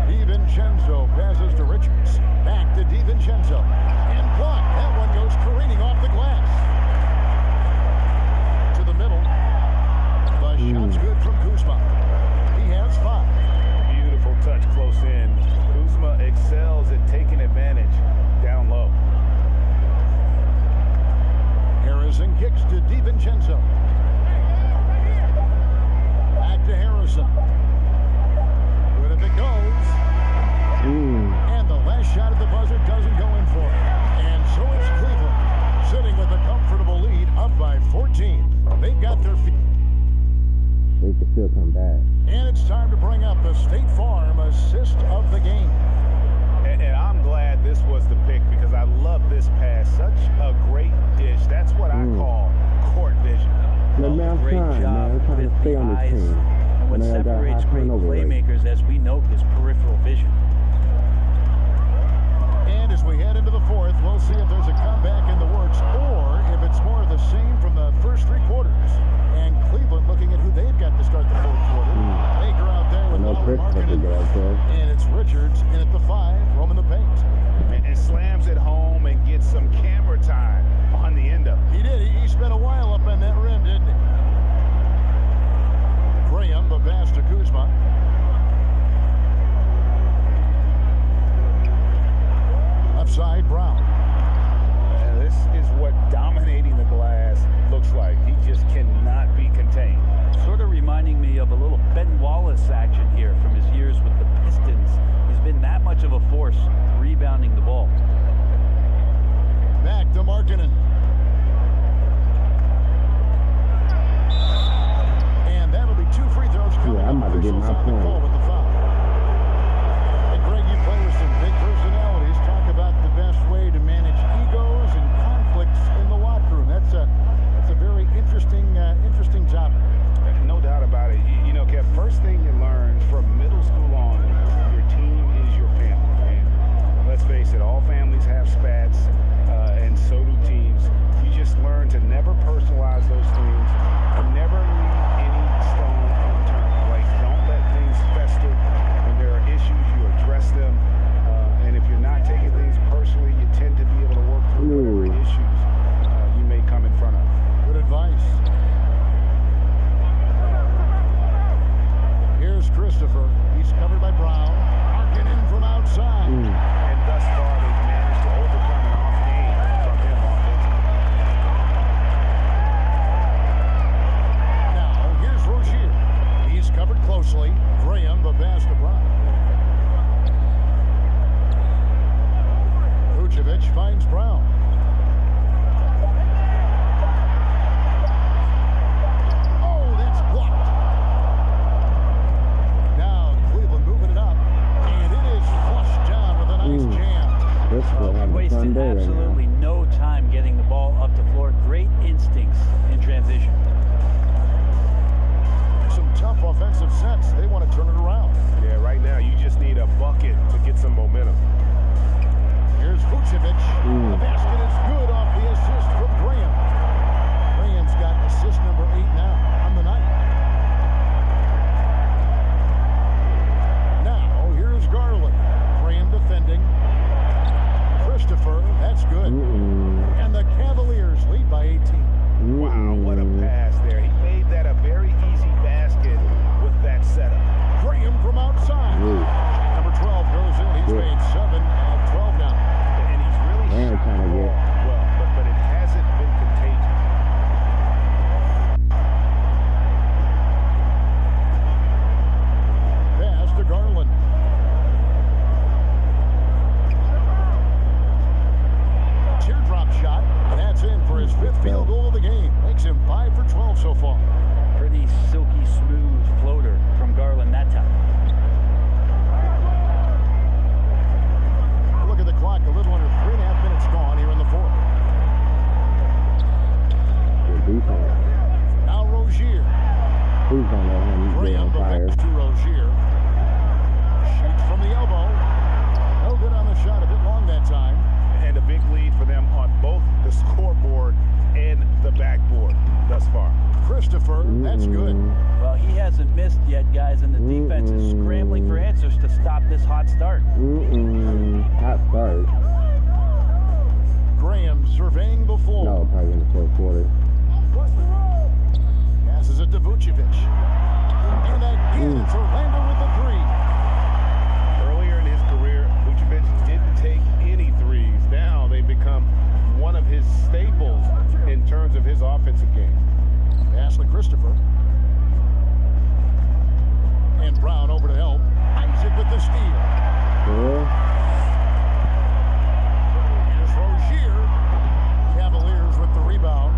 DiVincenzo passes to Richards. Back to DiVincenzo. And blocked. That one goes careening off the glass. To the middle. The shot's good from Kuzma. He has 5.
Beautiful touch close in. Kuzma excels at taking advantage down low.
Harrison kicks to DiVincenzo. Back to Harrison. Good if it goes. And the last shot at the buzzer doesn't go in for it. And so it's Cleveland sitting with a comfortable lead up by 14. They've got their feet.
They can still come back.
And it's time to bring up the State Farm assist of the game.
And I'm glad this was the pick because I love this pass. Such a great dish. That's what I call court vision.
Great job
man. Trying to stay on the team.
And what separates great playmakers, as we note, is peripheral vision.
And as we head into the 4th, we'll see if there's a comeback in the works or if it's more of the same from the first 3 quarters. And Cleveland looking at who they've got to start the 4th quarter. Baker out there with marketing. And it's Richards in at the 5, roaming the paint.
And slams it home and gets some camera time on the end of it.
He did. He spent a while up on that rim, didn't he? Graham, the pass to Kuzma. Left side, Brown.
And this is what dominating the glass looks like. He just cannot be contained.
Sort of reminding me of a little Ben Wallace action here from his years with the Pistons. He's been that much of a force rebounding the ball.
Back to Markkanen. And that'll be 2 free throws coming up.
I'm about to get my point.
With the foul. And Greg, you play with some big personalities. Talk about the best way to manage egos and conflicts in the locker room. That's a very interesting topic.
No doubt about it. You know, Kev, first thing you learn from middle school on, your team is your family. And let's face it, all families have spats, and so do teams. You just learn to never personalize those things, and never leave any stone unturned. Like, don't let things fester. When there are issues, you address them. And if you're not taking things personally, you tend to be able to work through whatever issues you may come in front of.
Good advice. Here's Christopher. He's covered by Brown. Arkin in from outside.
And thus far, they've managed to overcome an off game from him offensively.
Now, here's Rozier. He's covered closely. Graham, the pass to Brown.
wasted absolutely no time getting the ball up the floor. Great instincts in transition.
Some tough offensive sets. They want to turn it around.
Yeah, right now you just need a bucket to get some momentum.
Here's Vucevic. The basket is good off the assist from Graham. Graham's got assist number 8 now on the night. Now, here's Garland. Graham defending. Christopher, that's good. And the Cavaliers lead by 18.
Wow, what a pass there. He made that a very easy basket with that setup.
Graham from outside. Number 12 goes in. He's made 7 and 12 now.
And he's really shot the ball well, but it hasn't been contagious.
Pass to Garland. Teardrop shot. That's in for his 5th field goal of the game. Makes him 5 for 12 so far.
Pretty silky smooth floater from Garland that time.
Look at the clock. A little under 3.5 minutes gone here in the 4th. Now Rozier.
Please don't let him get on fire.
To Rozier. Shoots from the elbow. No good on the shot. A bit long that time.
And a big lead for them on both the scoreboard and the backboard thus far.
Christopher, that's good.
Well, he hasn't missed yet, guys, and the defense is scrambling for answers to stop this hot start.
Hot start.
Graham surveying the floor.
No, probably in the 4th quarter.
Passes it to Vucevic. And again, it's Orlando with the 3.
Earlier in his career, Vucevic didn't take any threes. Now they've become one of his staples in terms of his offensive game.
Pass to Christopher. And Brown over to help. Isaac with the steal. Here's Rozier. Cavaliers with the rebound.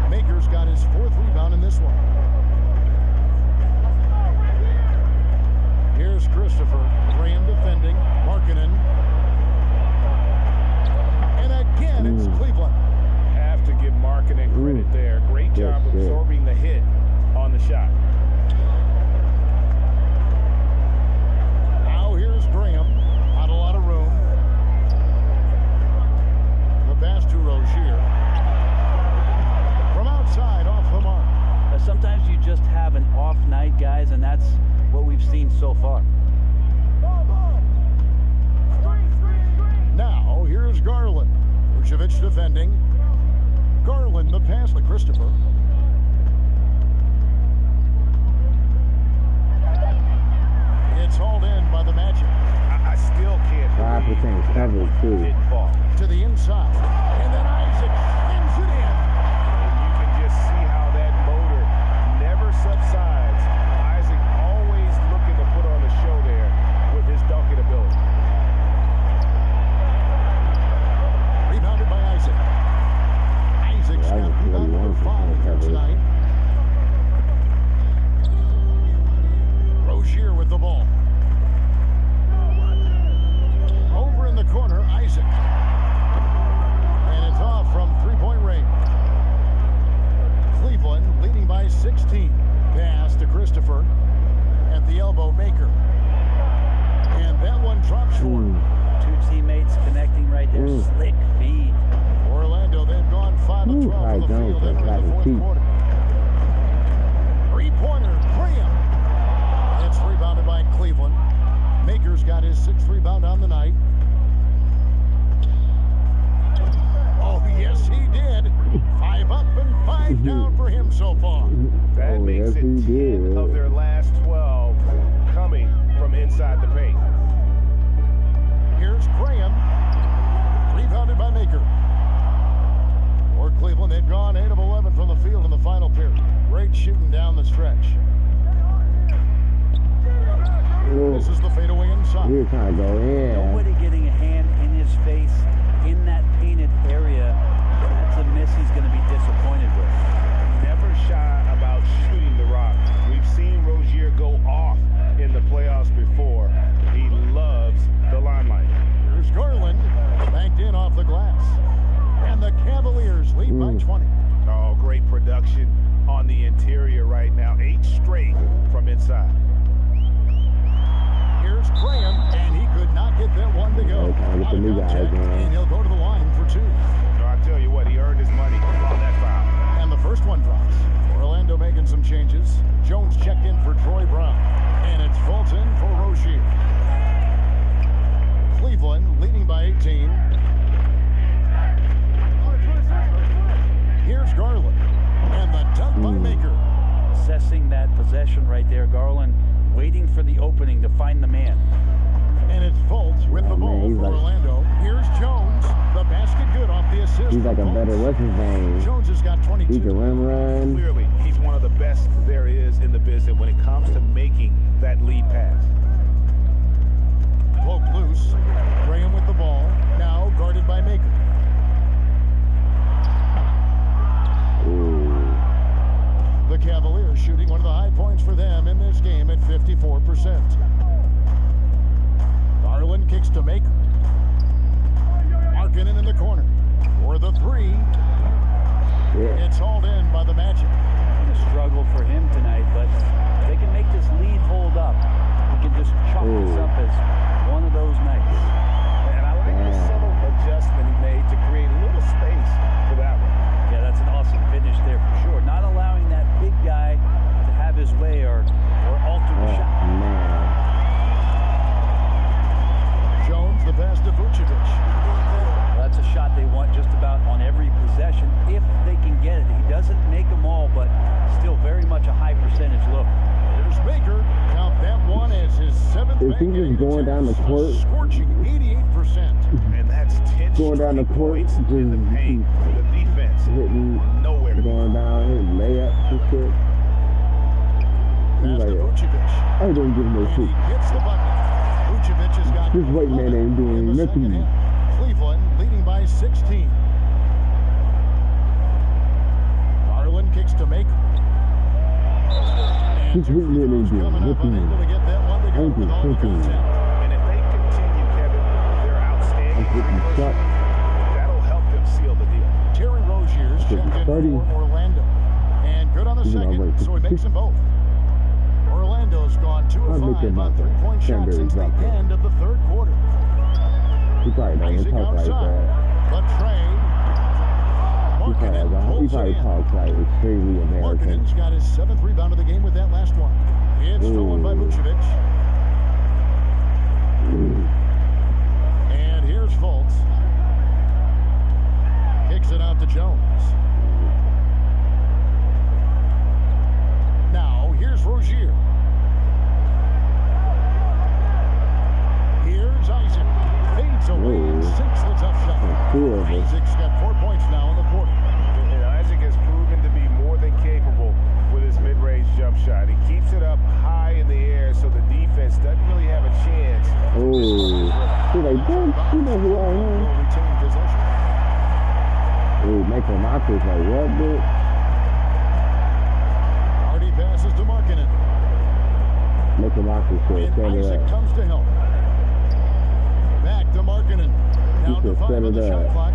Maker's got his 4th rebound in this one. Here's Christopher. Graham defending. Markkanen. And again, it's Cleveland.
Have to give Markkanen credit there. Great job absorbing the hit on the shot.
Now here's Graham. Not a lot of room. The pass to Rozier. From outside, off the mark.
Sometimes you just have an off night, guys, and that's what we've seen so far.
Now here's Garland. Vucevic defending. Garland, the pass to Christopher. It's hauled in by the Magic.
I still can't believe that didn't fall.
To the inside. And then Isaac slings it in.
And you can just see how that motor never subsides. Isaac always looking to put on a show there with his dunking ability.
Rebounded by Isaac. Isaac's got rebound number 5 here tonight. Rozier with the ball. Over in the corner, Isaac. And it's off from 3-point range. Cleveland leading by 16. Pass to Christopher. At the elbow, Maker. And that one drops short.
2 teammates connecting right there. Slick feed.
Orlando, they've gone 5 of 12 from the field entering the 4th quarter. 3-pointer, Graham. It's rebounded by Cleveland. Maker's got his 6th rebound on the night. Oh, yes, he did. 5 up and 5 down for him so far.
That makes it 10 of their last 12 coming from inside the paint.
Here's Graham. Rebounded by Maker. For Cleveland, they've gone 8 of 11 from the field in the final period. Great shooting down the stretch. This is the fadeaway inside.
You're trying to go in.
Nobody getting a hand in his face in that painted area. That's a miss he's going to be disappointed with.
Never shy about shooting the rock. We've seen Rozier go off in the playoffs before. He loves the limelight.
Here's Garland. Thank knocked in off the glass. And the Cavaliers lead by 20.
Oh, great production on the interior right now. 8 straight from inside.
Here's Graham, and he could not get that one to go.
Get the new guys,
and he'll go to the line for 2.
No, I tell you what, he earned his money on that foul.
And the first one drops. Orlando making some changes. Jones checked in for Troy Brown. And it's Fulton for Rozier. Cleveland leading by 18. Here's Garland. And the dunk by Maker.
Assessing that possession right there, Garland waiting for the opening to find the man.
And it's Fultz with the ball for Orlando. Here's Jones. The basket good off the assist.
He's like a better what's his name.
Jones has got 22.
He can run.
Clearly, he's one of the best there is in the business when it comes to making that lead pass.
Poked loose. Graham with the ball. Now guarded by Maker.
Ooh.
The Cavaliers shooting one of the high points for them in this game at 54%. Garland kicks to Maker. Markkanen in the corner for the 3.
Yeah.
It's hauled in by the Magic.
A struggle for him tonight, but they can make this lead hold up. We can just chalk this up as one of those nights.
And I like the subtle adjustment he made to create a little space for that one.
Yeah, that's an awesome finish there for sure. Not allowing that big guy to have his way or alter the shot.
Man.
Jones, the pass to Vucevic.
Well, that's a shot they want just about on every possession if they can get it. He doesn't make them all, but still very much a high percentage look.
There's Baker. Count that one as his 7th.
Is he just going down the court?
Scorching 88%.
And that's 10
Going down the court,
points
just
in the paint. The defense
hitting,
nowhere to
going down, hitting layups and shit.
Pass
Like,
to Vucevic.
I don't give no
And
shit.
he gets the bucket. Vucevic has got
This white man ain't doing
in the second
nothing.
half. Cleveland leading by 16. Garland kicks to Maker.
This white man ain't doing nothing.
Unable to get that one to go
Thank you,
with all the
thank you.
content.
And if they continue, Kevin, their outstanding
I'm hitting
free throws,
shot.
that'll help them seal the deal.
Terry Rozier's checked in
30.
for Orlando. And good on the
He's
second,
already
so he makes them both. Orlando's gone 2 of
I'll make
5
them
on
up.
3-point shots
Cranberry
since the
drop it.
end of the third quarter.
He probably don't even
Isaac
talk like
outside.
that.
But Trey.
He
Markkanen
probably
pulls it in.
talks like extremely American.
Markkanen's got his 7th rebound of the game with that last one. It's stolen by Vucevic. And here's Fultz. Kicks it out to Jones. Now, here's Rozier. Here's Isaac. Fades away and sinks the tough shot.
2 of us.
Isaac's got 4 points now in the quarter.
And Isaac has proven to be more than capable with his mid-range jump shot. He keeps it up high in the air so the defense doesn't really have a chance.
Oh, he's like, don't you know who I am?
Will retain possession.
Oh, Michael Marcus, like, what, dude?
Hardy passes to Markkanen.
Michael Marcus said, set
And
it
Isaac
up.
comes to help. Back to Markkanen. Down to
said,
5
set
on
it
the shot
up.
clock.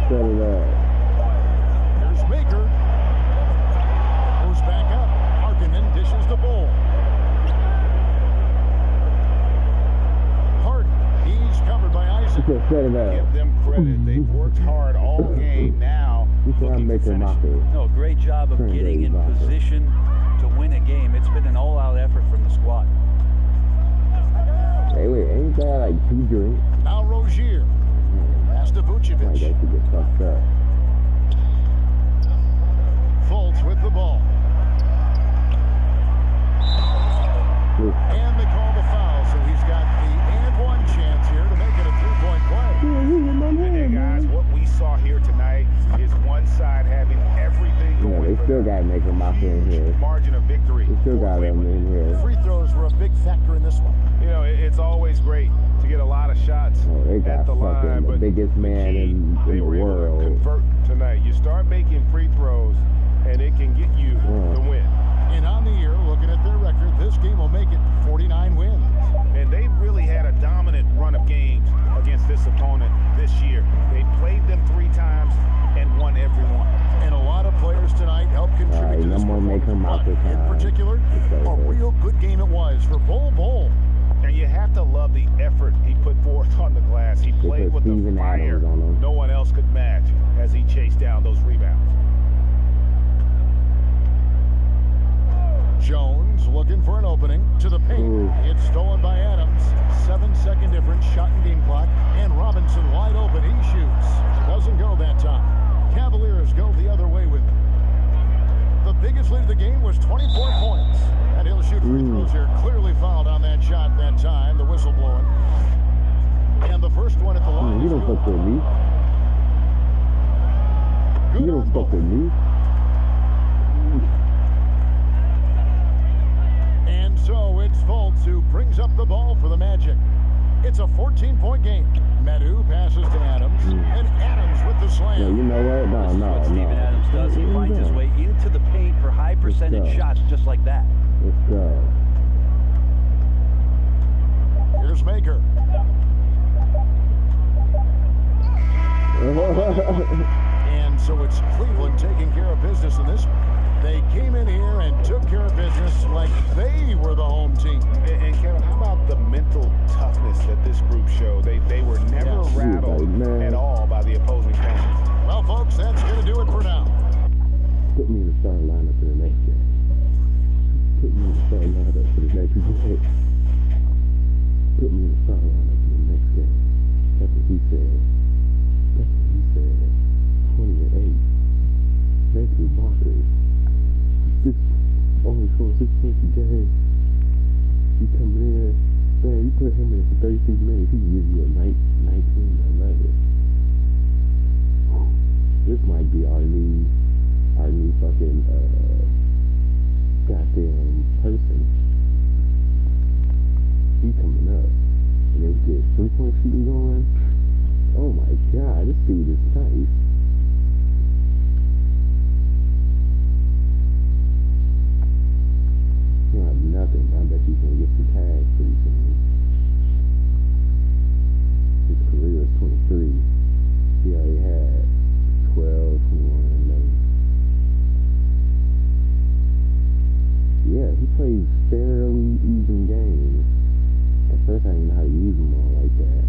Set it up.
There's Baker. Goes back up. Markkanen dishes the ball. Hardy. He's covered by
He
Isaac.
said, set it up.
Give them credit. They've worked hard all game now.
He said, I'm
looking to
making
finish.
Marcus.
No, great job of getting in position to win a game. It's been an all-out effort from the squad.
Hey, wait, ain't that like 2 drinks?
Now Rozier. Pass to
I guess
Vucevic.
he get fucked up.
Fultz with the ball. And they call the foul, so he's got the and one chance here to make it a 3-point play.
Hey guys, what we saw here tonight is one side having everything
Yeah,
going
they
for
still
them.
got to make him out in here.
Margin of victory.
They still
for
got him
Cleveland.
in here.
Free throws were a big factor in this one.
You know, it's always great to get a lot of shots
Oh, they got
at the line,
fucking the
but
biggest man
key,
in
they
the
were able to
world.
convert tonight. You start making free throws, and it can get you the win.
And on the year, looking at their record, this game will make it 49 wins.
And they really had a dominant run of games against this opponent this year.
to
no
this
more make her
but
monster
in
time.
particular, a real good game it was for Bol Bol.
And you have to love the effort he put forth on the glass. He played with the fire no one else could match as he chased down those rebounds.
Jones looking for an opening to the paint.
Ooh.
It's stolen by Adams. 7-second difference, shot and game clock. And Robinson wide open. He shoots. Doesn't go that time. Cavaliers go the other way with it. The biggest lead of the game was 24 points. And he'll shoot free throws here. Clearly fouled on that shot that time. The whistle blowing. And the first one at the line.
You don't fuck with me. You don't fuck with me.
And so it's Fultz who brings up the ball for the Magic. It's a 14-point game. Madu passes to Adams, and Adams with the slam.
Yeah, you know what?
This is what Steven Adams does. He finds his way into the paint for high percentage shots just like that.
Let's go.
Here's Maker. And so it's Cleveland taking care of business in this. They came in here and took care of business like they were the home team.
And Kevin, how about the mental toughness that this group showed? They were never rattled at all by the opposing fans.
Well, folks, that's going to do it for now.
Put me in the starting lineup for the next game. Put me in the starting lineup for the next game. Put me in the starting lineup for the next game. That's what he said. That's what he said. 20-8. Basically, blockers. Only scoring 6 points a game. You coming in, man, you put him in for 36 minutes, he can give you a 19 or 11. This might be our new fucking, goddamn person. He coming up. And then we get 3-point shooting going. Oh my god, this dude is nice. He don't have nothing. I bet he's gonna get some tags pretty soon. His career is 23. He already had 12, 21, 11. Yeah, he plays fairly even games. At first I didn't know how to use them all like that.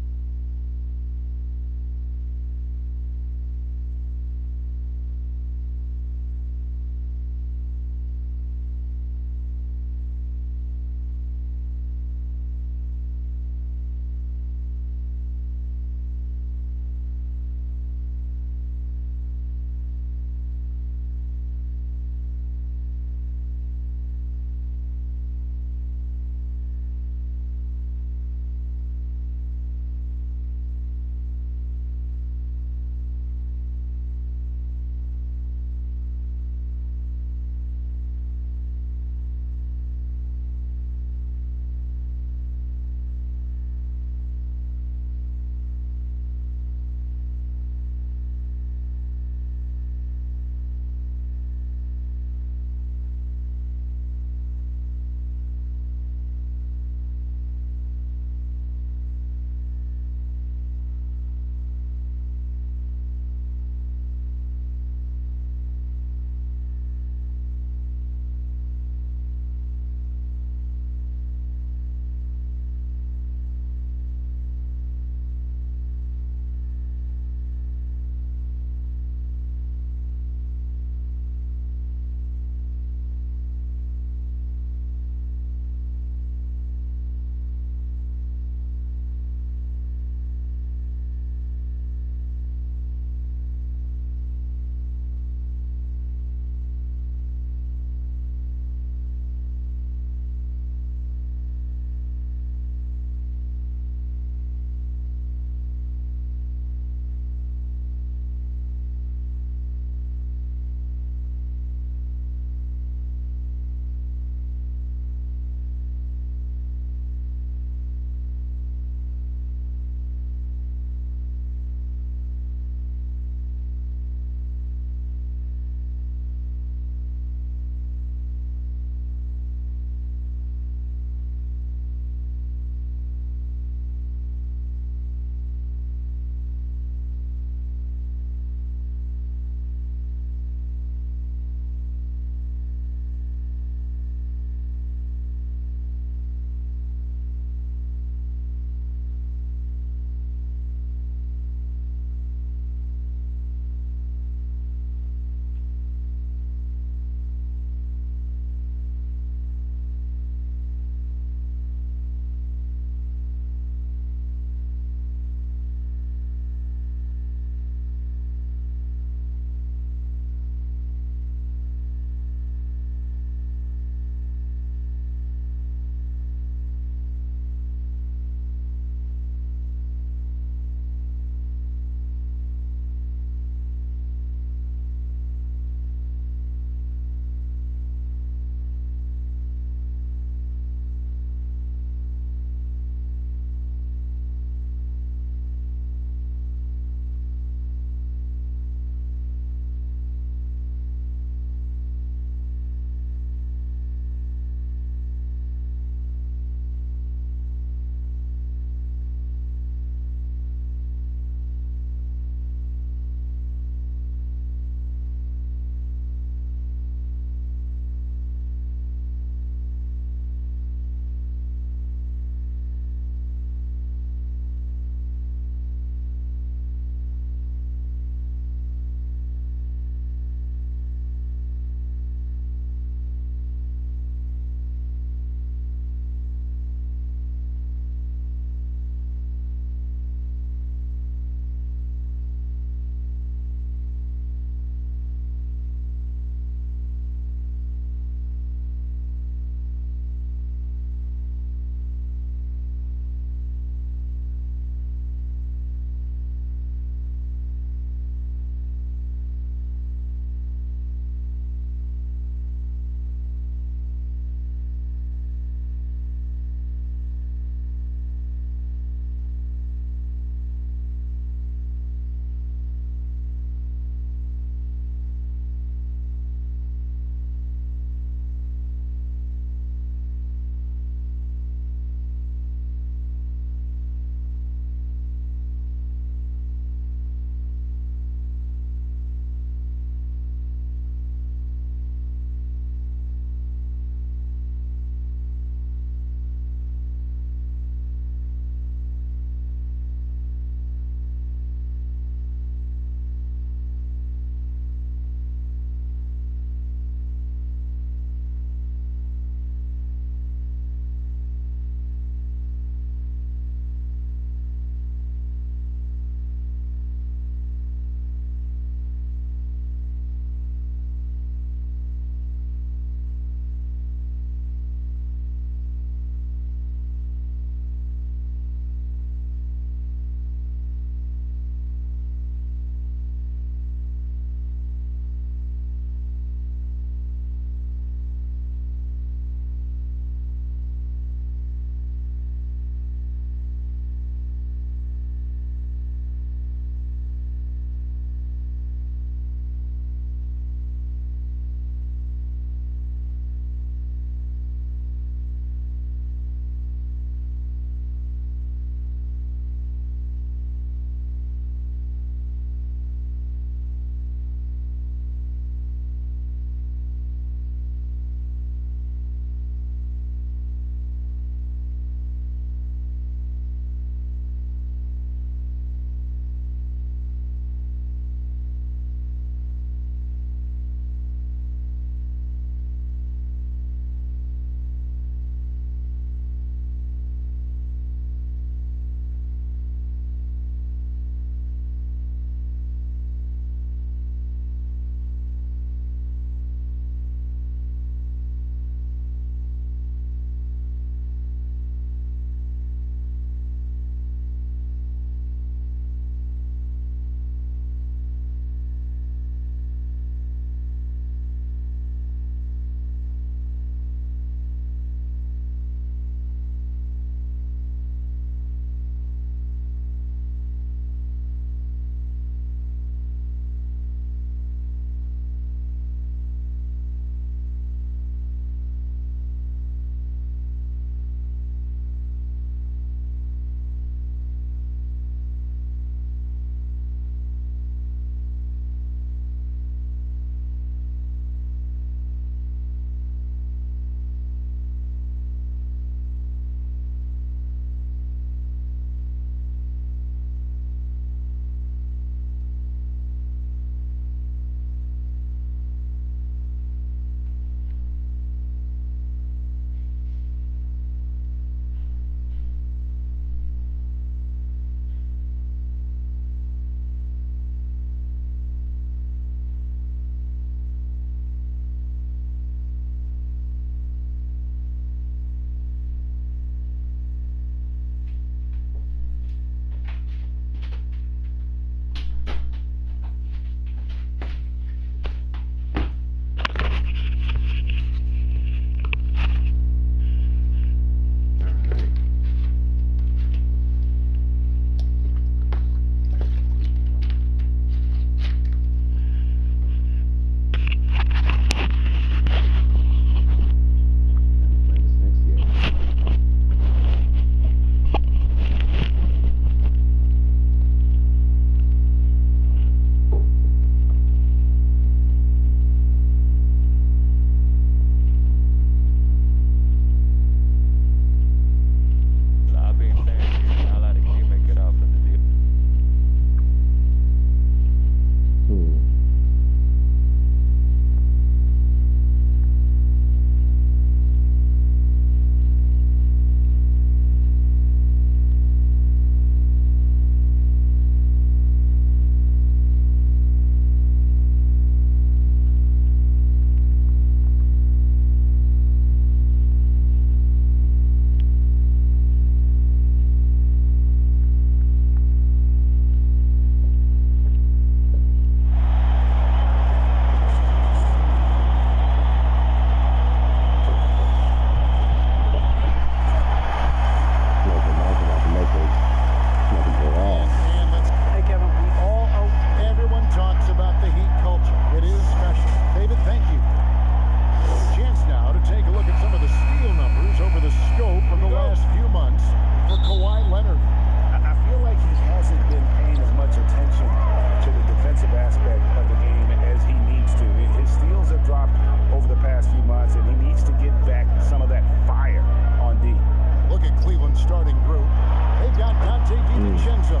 DiVincenzo.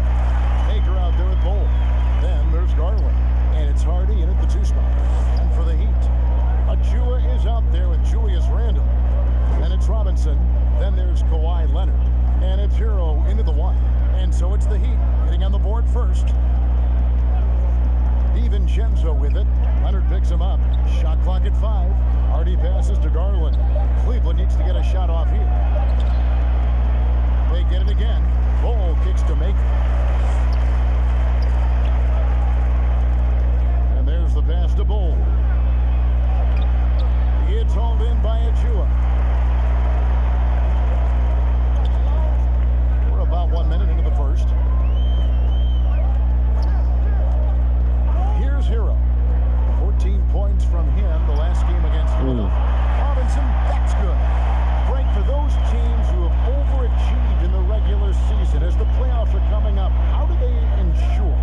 Baker out there with Bowl. Then there's Garland. And it's Hardy in at the 2 spot. And for the Heat, Achua is out there with Julius Randle. Then it's Robinson. Then there's Kawhi Leonard. And it's Hero into the 1. And so it's the Heat getting on the board first. DiVincenzo with it. Leonard picks him up. Shot clock at 5. Hardy passes to Garland. Cleveland needs to get a shot off here. They get it again. Bowl kicks to Maker. And there's the pass to Bowl. It's hauled in by Achua. We're about 1 minute into the first. Here's Hero. 14 points from him the last game against Philadelphia. Robinson, that's good. Break for those teams who have overachieved in the regular season. As the playoffs are coming up, how do they ensure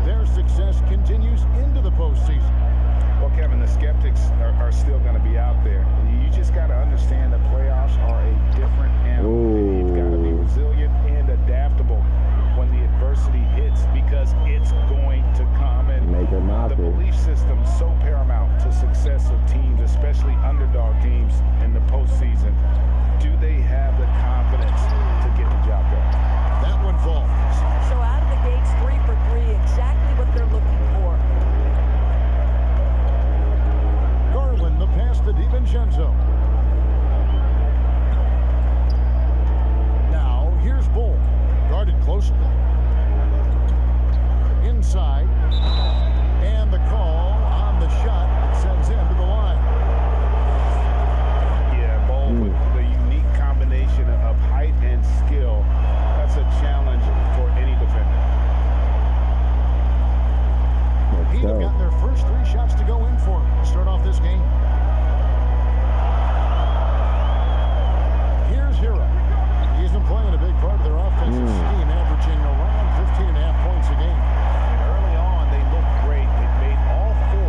their success continues into the postseason?
Well, Kevin, the skeptics are still going to be out there. You just got to understand the playoffs are a different animal. You've got to be resilient and adaptable when the adversity hits, because it's going to come. And the belief system so paramount to success of teams, especially underdog teams in the postseason. Do they have the confidence to get the job done?
That one falls.
So out of the gates, 3 for 3, exactly what they're looking for.
Garland, the pass to DiVincenzo. Now, here's Bull. Guarded closely. Inside. And the call on the shot sends him to the line.
Yeah, Bull with the unique combination of height and skill. That's a challenge for any defender.
Heat have gotten their first 3 shots to go in for him to start off this game. Here's Hero. He's been playing a big part of their offensive scheme, averaging around 15.5 points a game.
And early on, they looked great. They made all 4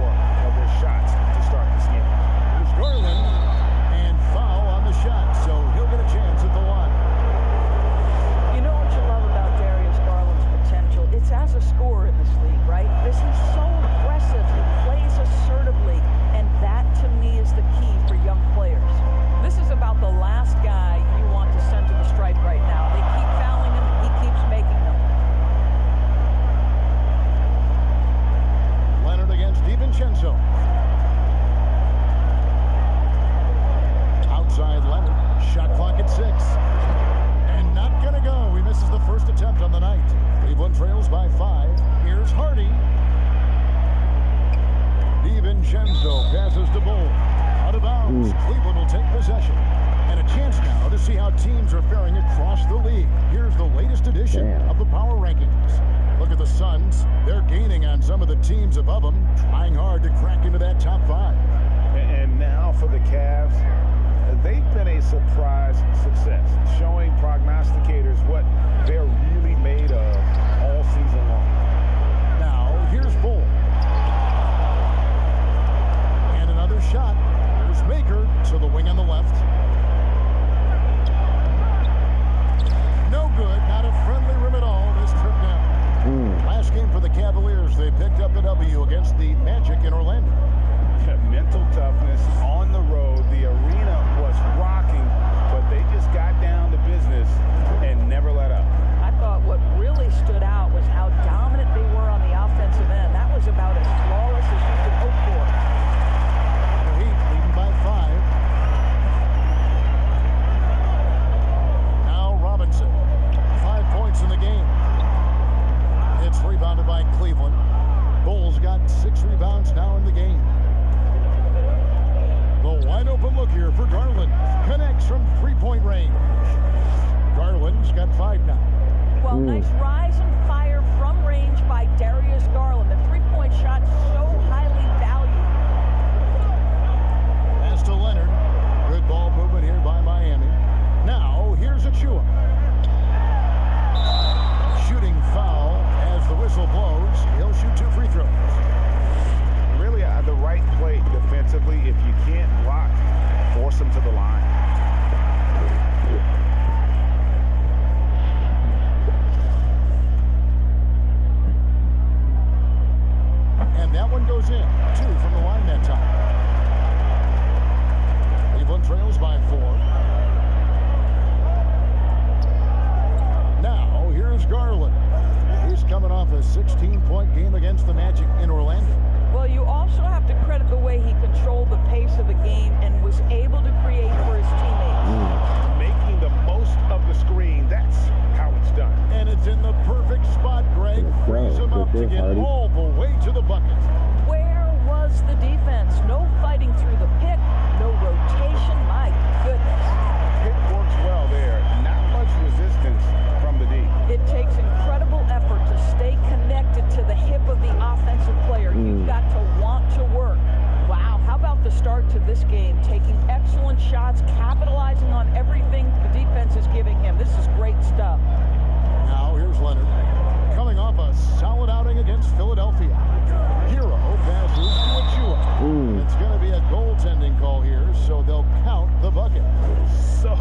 of their shots to start this game.
Here's Garland, and foul on the shot, so he'll get a chance at the line.
You know what you love about Darius Garland's potential? It's as a scorer in this league, right? Because he's so aggressive. He plays assertively, and that, to me, is the key for young players. This is about the last guy you want to send to the stripe right now. They keep fouling him. He keeps making them.
Leonard against DiVincenzo. Outside Leonard. Shot clock at 6. And not going to go. He misses the first attempt on the night. Cleveland trails by 5. Here's Hardy. DiVincenzo passes to Bull. Out of bounds. Cleveland will take possession. And a chance now to see how teams are faring across the league. Here's the latest edition of the Power Rankings. Look at the Suns. They're gaining on some of the teams above them, trying hard to crack into that top 5.
And now for the Cavs, they've been a surprise success, showing prognosticators what they're really made of all season long.
Now, here's Bull. And another shot. Here's Maker to the wing on the left. No good. Not a friendly rim at all this trip down. Last game for the Cavaliers, they picked up the W against the Magic in Orlando.
Mental toughness on the road. The arena was rocking, but they just got down to business and never let up.
I thought what really stood out was how dominant they were on the offensive end. That was about as flawless as you could hope for.
The Heat leading by 5. Now Robinson. 5 points in the game. It's rebounded by Cleveland. Bulls got 6 rebounds now in the game. The wide open look here for Garland. Connects from 3-point range. Garland's got 5 now.
Well, nice rise and fire from range by Darius Garland. The 3-point shot so highly valued.
Pass to Leonard. Good ball movement here by Miami. Now, here's Achua. Shooting foul as the whistle blows. He'll shoot 2 free throws.
Really, the right play defensively. If you can't block, force them to the line.
one goes in. 2 from the line that time. Cleveland trails by 4. Now, here's Garland. He's coming off a 16-point game against the Magic in Orlando.
Well, you also have to credit the way he controlled the pace of the game and was able to create for his teammates.
Making the most of the screen, that's how it's done.
And it's in the perfect spot, Greg. Frees him up to get all the way to the bucket.
Where was the defense? No fighting through the pick, no rotation. My goodness.
Pick works well there. Not much resistance from the D.
It takes incredible effort to stay connected to the hip of the offensive player. You've got to want to work. Wow, how about the start to this game? Taking excellent shots, capitalizing on everything the defense is giving him. This is great stuff.
Now here's Leonard. Coming off a solid outing against Philadelphia. Hero passes to Achua. It's going to be a goaltending call here, so they'll count the bucket.
So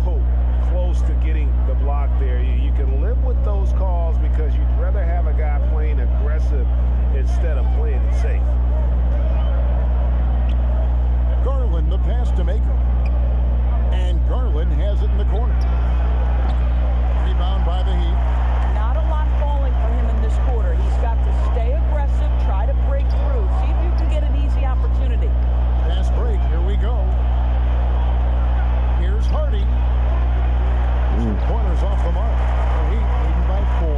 close to getting the block there. You can live with those calls because you'd rather have a guy playing aggressive instead of playing it safe.
Garland, the pass to Maker. And Garland has it in the corner. Rebound by the Heat.
Not a lot falling for him in this quarter. He's got to stay aggressive, try to break through. See if you can get an easy opportunity.
Fast break. Here we go. Here's Hardy. 2 corners off the mark. The Heat leading by 4.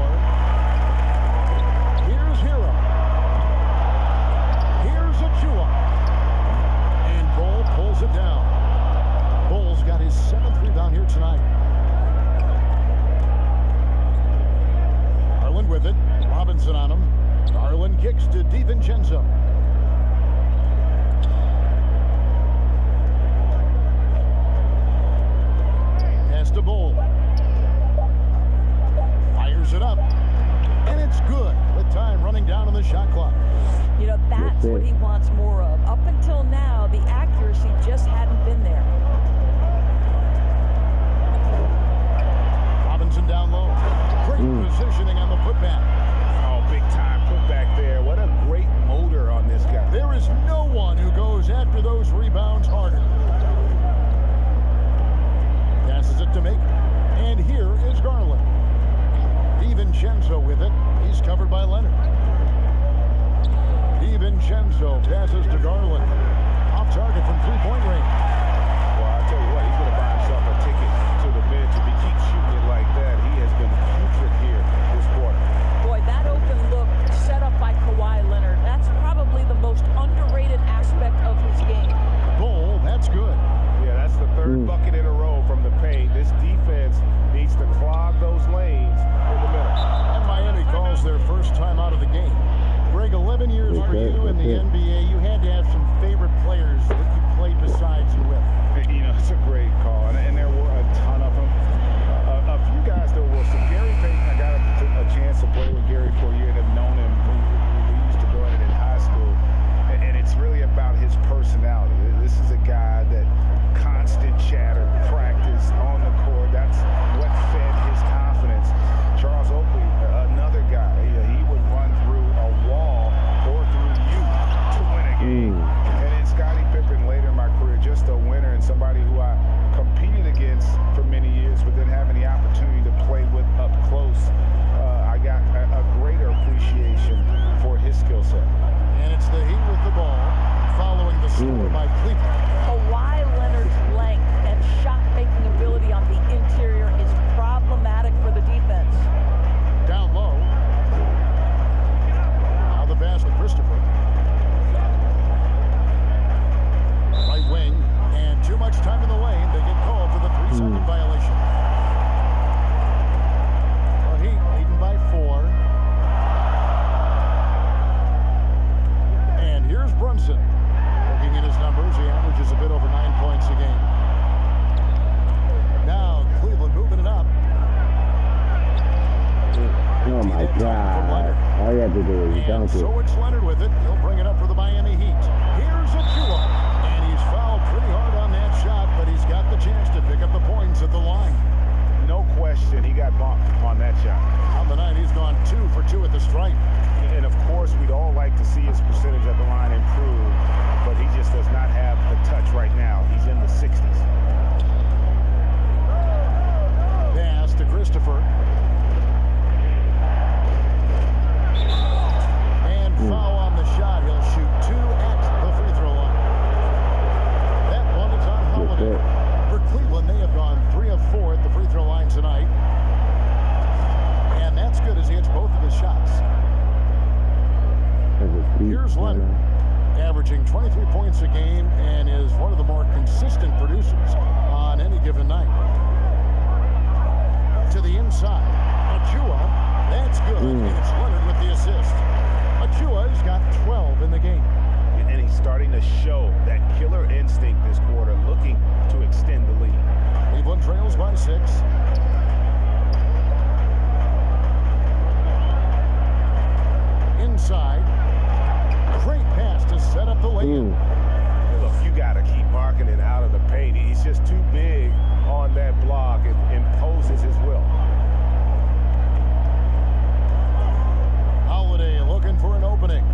Here's Hero. Here's Achua. And Cole pulls it down. Cole's got his 7th rebound here tonight. Garland with it. Robinson on him. Garland kicks to DiVincenzo. Pass to Bull. Fires it up. And it's good with time running down on the shot clock.
You know, that's what he wants more of. Up until now, the accuracy just hadn't been there.
Robinson down low. Great positioning on the putback.
Oh, big time putback there. What a great motor on this guy.
There is no one who goes after those rebounds harder. Passes it to Maker. And here is Garland. DiVincenzo with it. He's covered by Leonard. DiVincenzo passes to Garland. Off target from 3-point range.
Well, I'll tell you what, he's going to buy himself a ticket to the bench. If he keeps shooting it like that, he has been putrid here this quarter.
Boy, that open look set up by Kawhi Leonard, that's probably the most underrated aspect of his game.
Bull, that's good.
Yeah, that's the 3rd bucket in a row from the paint. This defense needs to clog those lanes in the middle.
And Miami calls their first time out of the game. Greg, 11 years for you in the NBA. You had to have some favorite players that you played besides and with.
You know, it's a great call, and there were a ton of them. A few guys, there were some. Gary Payton, I got a chance to play with Gary for a year and have known him. We used to go at it in high school, and it's really about his personality. This is a guy that constant chatter, practice on the court. That's what fed his confidence. Charles Oakley, another guy. He would run through a wall or through you to win a game. And then Scottie Pippen later in my career, just a winner and somebody who I competed against for many years, but then having the opportunity to play with up close, I got a greater appreciation for his skill set.
And it's the Heat with the ball, following the score by Cleveland.
Kawhi Leonard's length and shot-making ability on the interior is problematic for the defense.
Down low. Now the pass to Christopher. Right wing, and too much time in the lane. They get called for the 3-second violation. The Heat leading by 4. And here's Brunson. Looking at his numbers, he averages a bit over 9 points a game. Now Cleveland moving it up.
Oh my God. All you have to do is dunk it.
So it's Leonard with it. He'll bring it up for the Miami Heat. Here's Achua. And he's fouled pretty hard on that shot, but he's got the chance to pick up the points at the line.
No question, he got bumped on that shot.
On the night, he's gone 2 for 2 at the stripe.
And of course, we'd all like to see his percentage at the line improve, but he just does not have the touch right now. He's in the 60s.
Pass to Christopher. And foul on the shot. He'll shoot 2 at the free throw line. That one is on Holiday. For Cleveland, they have gone 3 of 4 at the free throw line tonight. And that's good as he hits both of his shots. Here's Leonard, averaging 23 points a game and is one of the more consistent producers on any given night. To the inside, Achua, that's good, and it's Leonard with the assist. Achua's got 12 in the game.
And he's starting to show that killer instinct this quarter, looking to extend the lead.
Cleveland trails by 6. Inside, great pass to set up the lane.
Look, you got to keep marking it out of the paint. He's just too big on that block. It imposes his will.
Holiday looking for an opening.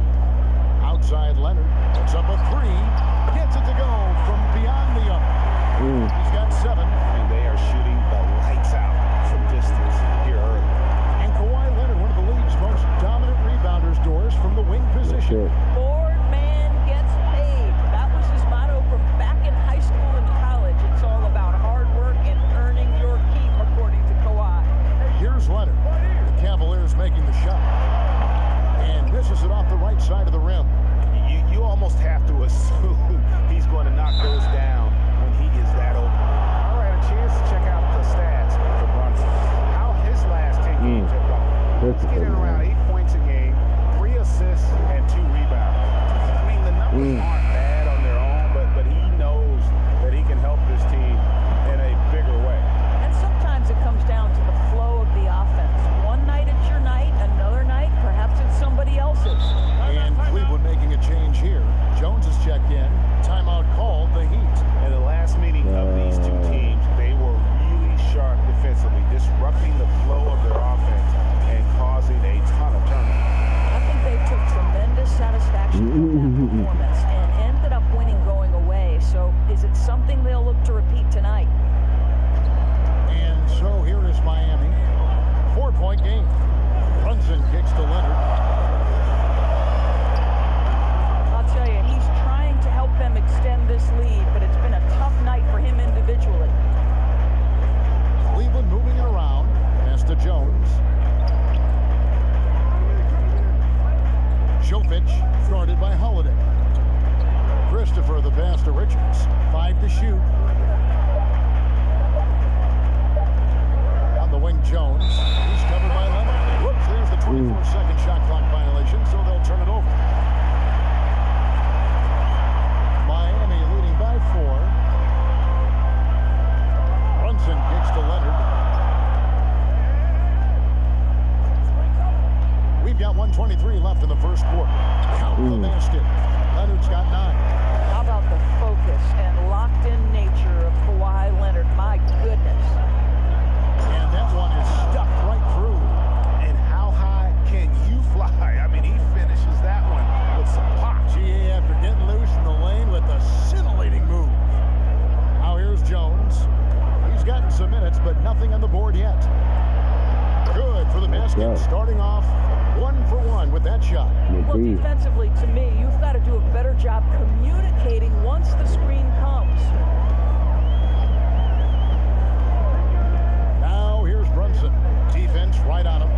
Outside Leonard, puts up a 3, gets it to go from beyond the arc. He's got 7.
And they are shooting the lights out from distance here early.
And Kawhi Leonard, one of the league's most dominant rebounders, Doris, from the wing position.
Board man gets paid. That was his motto from back in high school and college. It's all about hard work and earning your keep, according to Kawhi.
Here's Leonard. The Cavaliers making the shot. And misses it off the right side of the rim.
You almost have to assume he's going to knock those down when he is that open. All right, a chance to check out the stats for Brunson. How his last 10 games have gone. He's getting around 8 points a game, 3 assists, and 2 rebounds. I mean, the numbers aren't bad on their own, but he knows that he can help this team in a bigger way.
And sometimes it comes down to the flow of the offense. One night it's your night, another night perhaps it's somebody else's.
And Cleveland making a change here. Jones has checked in. Timeout called the Heat.
In the last meeting of these two teams, they were really sharp defensively, disrupting the flow of their offense and causing a ton of turnovers.
I think they took tremendous satisfaction from that performance and ended up winning going away. So is it something they'll look to repeat tonight?
And so here is Miami. 4-point game. Brunson kicks to Leonard.
I'll tell you, he's trying to help them extend this lead, but it's been a tough night for him individually.
Cleveland moving it around. Pass to Jones. Jovic guarded by Holiday. Christopher the pass to Richards. 5 to shoot. On the wing, Jones. He's covered by Leonard. Whoops, there's the 24-second shot clock violation, so they'll turn it over. Miami leading by 4. Brunson kicks to Leonard. We've got 1:23 left in the first quarter. Count the basket. Leonard's got 9.
How about the focus and locked-in nature of Kawhi Leonard? My goodness.
And that one is stuck right through.
And how high can you fly? I mean, he finishes that one with some pop.
GA after getting loose in the lane with a scintillating move. Now here's Jones. He's gotten some minutes, but nothing on the board yet. Good for the basket. Starting off 1 for 1 with that shot.
Well, defensively, to me, you've got to do a better job communicating once the screen comes.
Now here's Brunson. Defense right on him.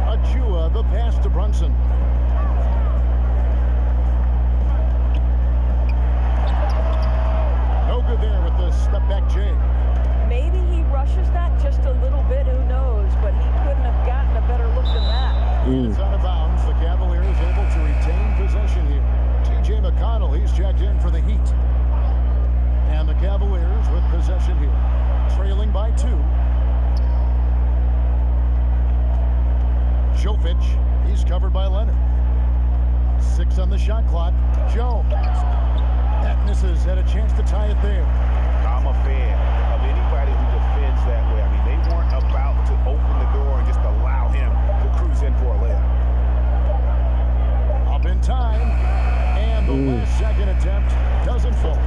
Achua, the pass to Brunson. No good there with the step back J.
Maybe he rushes that just a little bit, who knows, but he couldn't have gotten a better look than that.
It's out of bounds. The Cavaliers able to retain possession here. TJ McConnell, he's checked in for the Heat. And the Cavaliers with possession here. Trailing by 2. Jovic, he's covered by Leonard. 6 on the shot clock. Jones. That misses. Had a chance to tie it there.
I'm a fan of anybody who defends that way. I mean, they
And the last second attempt doesn't fall.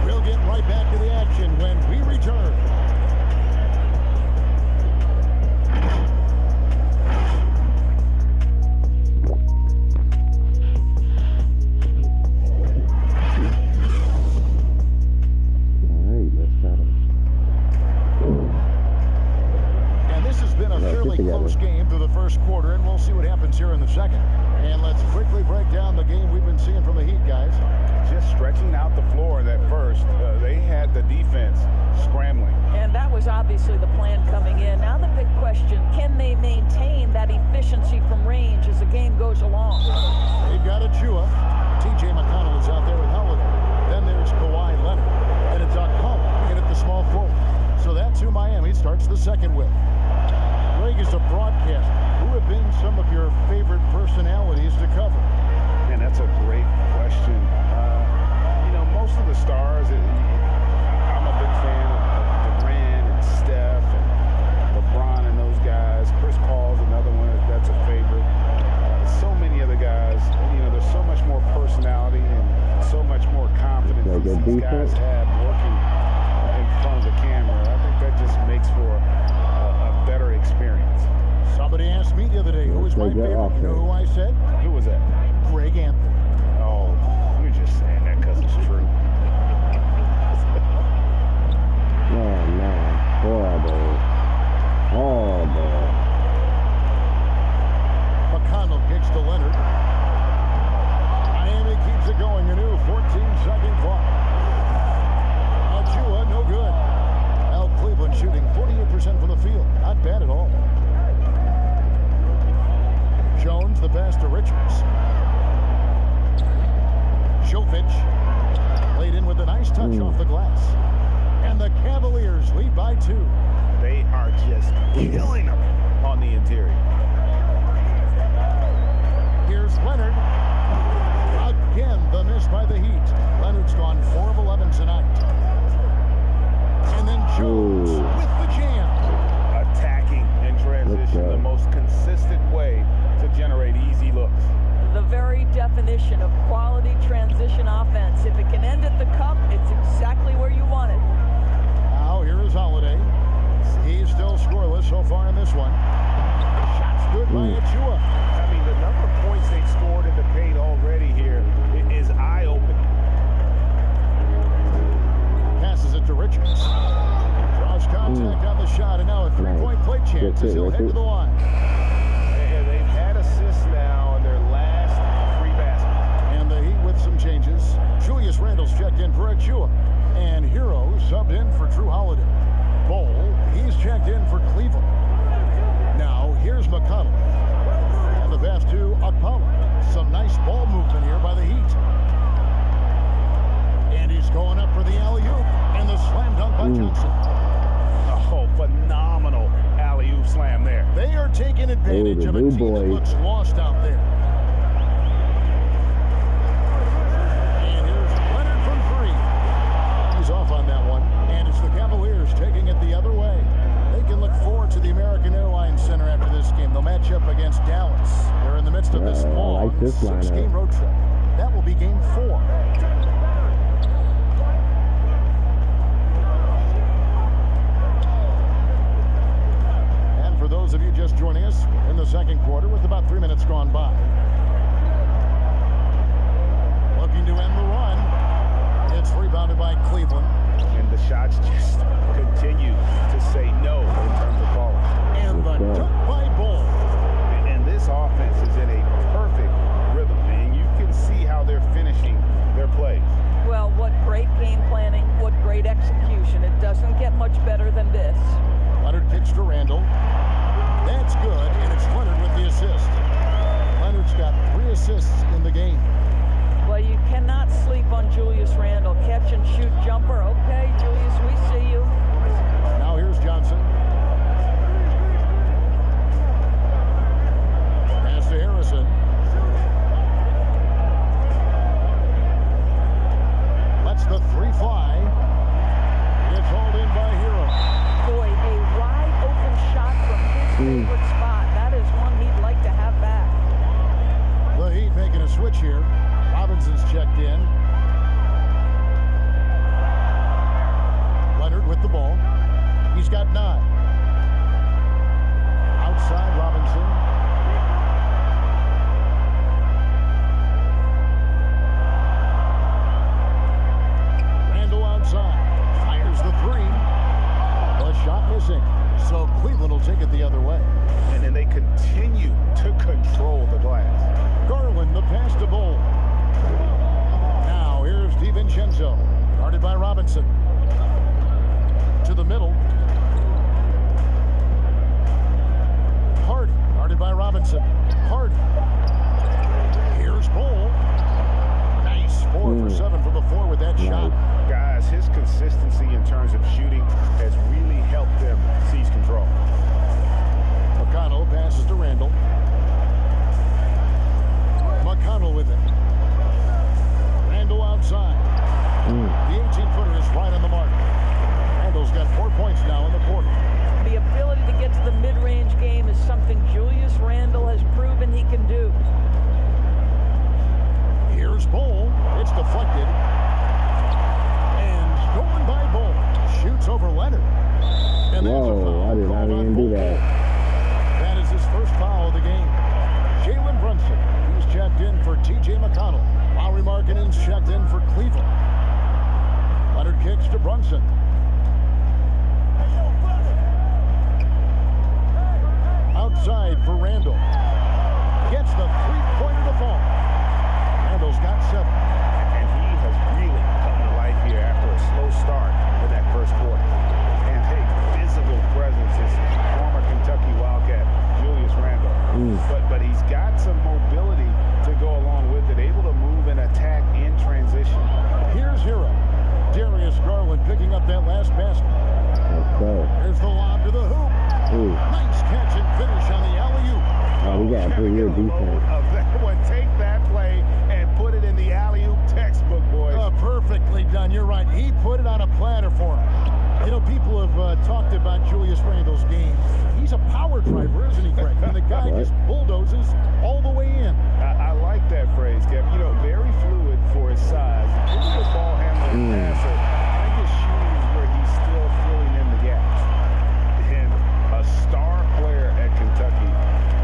We'll get right back to the action when we return.
Close
game through the first quarter, and we'll see what happens here in the second. And let's quickly break down the game we've been seeing from the Heat, guys.
Just stretching out the floor in that first. They had the defense scrambling.
And that was obviously the plan coming in. Now the big question, can they maintain that efficiency from range as the game goes along?
They've got Achua. T.J. McConnell is out there with Holiday. Then there's Kawhi Leonard. And it's Okpala in at the small forward. So that's who Miami starts the second with. Greg, is a broadcaster, who have been some of your favorite personalities to cover?
And that's a great question. You know, most of the stars, I'm a big fan of Durant and Steph and LeBron and those guys. Chris Paul's another one that's a favorite. So many other guys, you know, there's so much more personality and so much more confidence these guys have working in front of the camera. I think that just makes for a better experience.
Somebody asked me the other day, who was my favorite? You know who I said?
Who was that?
Greg Anthony.
Oh, you're just saying that because it's true.
Oh, man. Horrible. Horrible.
McConnell kicks to Leonard. Miami keeps it going. A new 14-second clock. Achua, no good. Now Cleveland shooting 48% from the field. Not bad at all. Jones, the pass to Richards. Jovic laid in with a nice touch off the glass. And the Cavaliers lead by 2.
They are just killing them on the interior.
Here's Leonard. Again, the miss by the Heat. Leonard's gone 4 of 11 tonight. And then Jones with the jam.
Attacking in transition, the most consistent way to generate easy looks.
The very definition of quality transition offense. If it can end at the cup, it's exactly where you want it.
Now here is Holiday. He's still scoreless so far in this one. Shots good by Achua.
I mean, the number of points they've scored in the paint already here is eye-opening.
Passes it to Richards. Draws contact on the shot, and now a three-point play chance as he'll head to the line.
They've had assists now in their last 3 baskets.
And the Heat with some changes. Julius Randle's checked in for Achua. And Hero subbed in for Drew Holiday. Bol, he's checked in for Cleveland. Now, here's McConnell. And the pass to Okpala. Some nice ball movement here by the Heat. And he's going up for the alley-oop. And the slam dunk by Johnson.
Oh, phenomenal alley-oop slam there.
They are taking advantage of a team that looks lost out there. And here's Leonard from 3. He's off on that one. And it's the Cavaliers taking it the other way. They can look forward to the American Airlines Center after this game. They'll match up against Dallas. They're in the midst of this long 6-game road trip. That will be game 4. For those of you just joining us in the second quarter with about 3 minutes gone by. Looking to end the run. It's rebounded by Cleveland.
And the shots just continue to say no in terms of calling.
And the dunk by Bol.
And this offense is in a perfect rhythm, and you can see how they're finishing their plays.
Well, what great game planning, what great execution. It doesn't get much better than this.
Leonard kicks to Randle. That's good, and it's Leonard with the assist. Leonard's got 3 assists in the game.
Well, you cannot sleep on Julius Randle. Catch and shoot jumper. Okay, Julius, we see you.
Now here's Johnson. Pass to Harrison. Lets the 3 fly. It's hauled in by Hero.
Boy, a wide open shot from his favorite spot. That is one he'd like to have back.
The Heat making a switch here. Robinson's checked in. Leonard with the ball. He's got 9. Outside, Robinson. Randall outside. Fires the 3. The shot missing. So Cleveland will take it the other way.
And then they continue to control the glass.
Garland, the pass to Bull. Now here's DiVincenzo. Guarded by Robinson. To the middle. Hardy, guarded by Robinson. Hardy. Here's Bull. Nice 4 for 7 from the floor with that shot.
Guys, his consistency in terms of shooting has really helped them seize control.
McConnell passes to Randall. McConnell with it. Randall outside. The 18-footer is right on the mark. Randall's got 4 points now in the quarter.
The ability to get to the mid-range game is something Julius Randle has proven he can do.
Here's Bull. It's deflected. And stolen by Bull. Shoots over Leonard. And
whoa, I did not even do that.
That is his first foul of the game. Jalen Brunson, he's checked in for T.J. McConnell. Lauri Markkanen's checked in for Cleveland. Leonard kicks to Brunson. Outside for Randall. Gets the three-pointer to fall. Randall's got 7.
And he has really come to life here after a slow start in that first quarter. And a visible presence is former Kentucky Wildcat Julius Randle. But he's got some mobility to go along with it, able to move and attack in transition.
Here's Hero. Darius Garland picking up that last basket. Here's the lob to the hoop. Nice catch and finish on the alley-oop.
Oh, we got a pretty good defense.
Take that play and put it in the alley-oop textbook, boys.
Perfectly done. You're right. He put it on a platter for him. You know, people have talked about Julius Randle's game. He's a power driver, isn't he, Greg? And the guy just bulldozes all the way in.
I like that phrase, Kev. You know, very fluid for his size. Pretty good ball handling passer. I think his shooting is where he's still filling in the gaps. And a star player at Kentucky,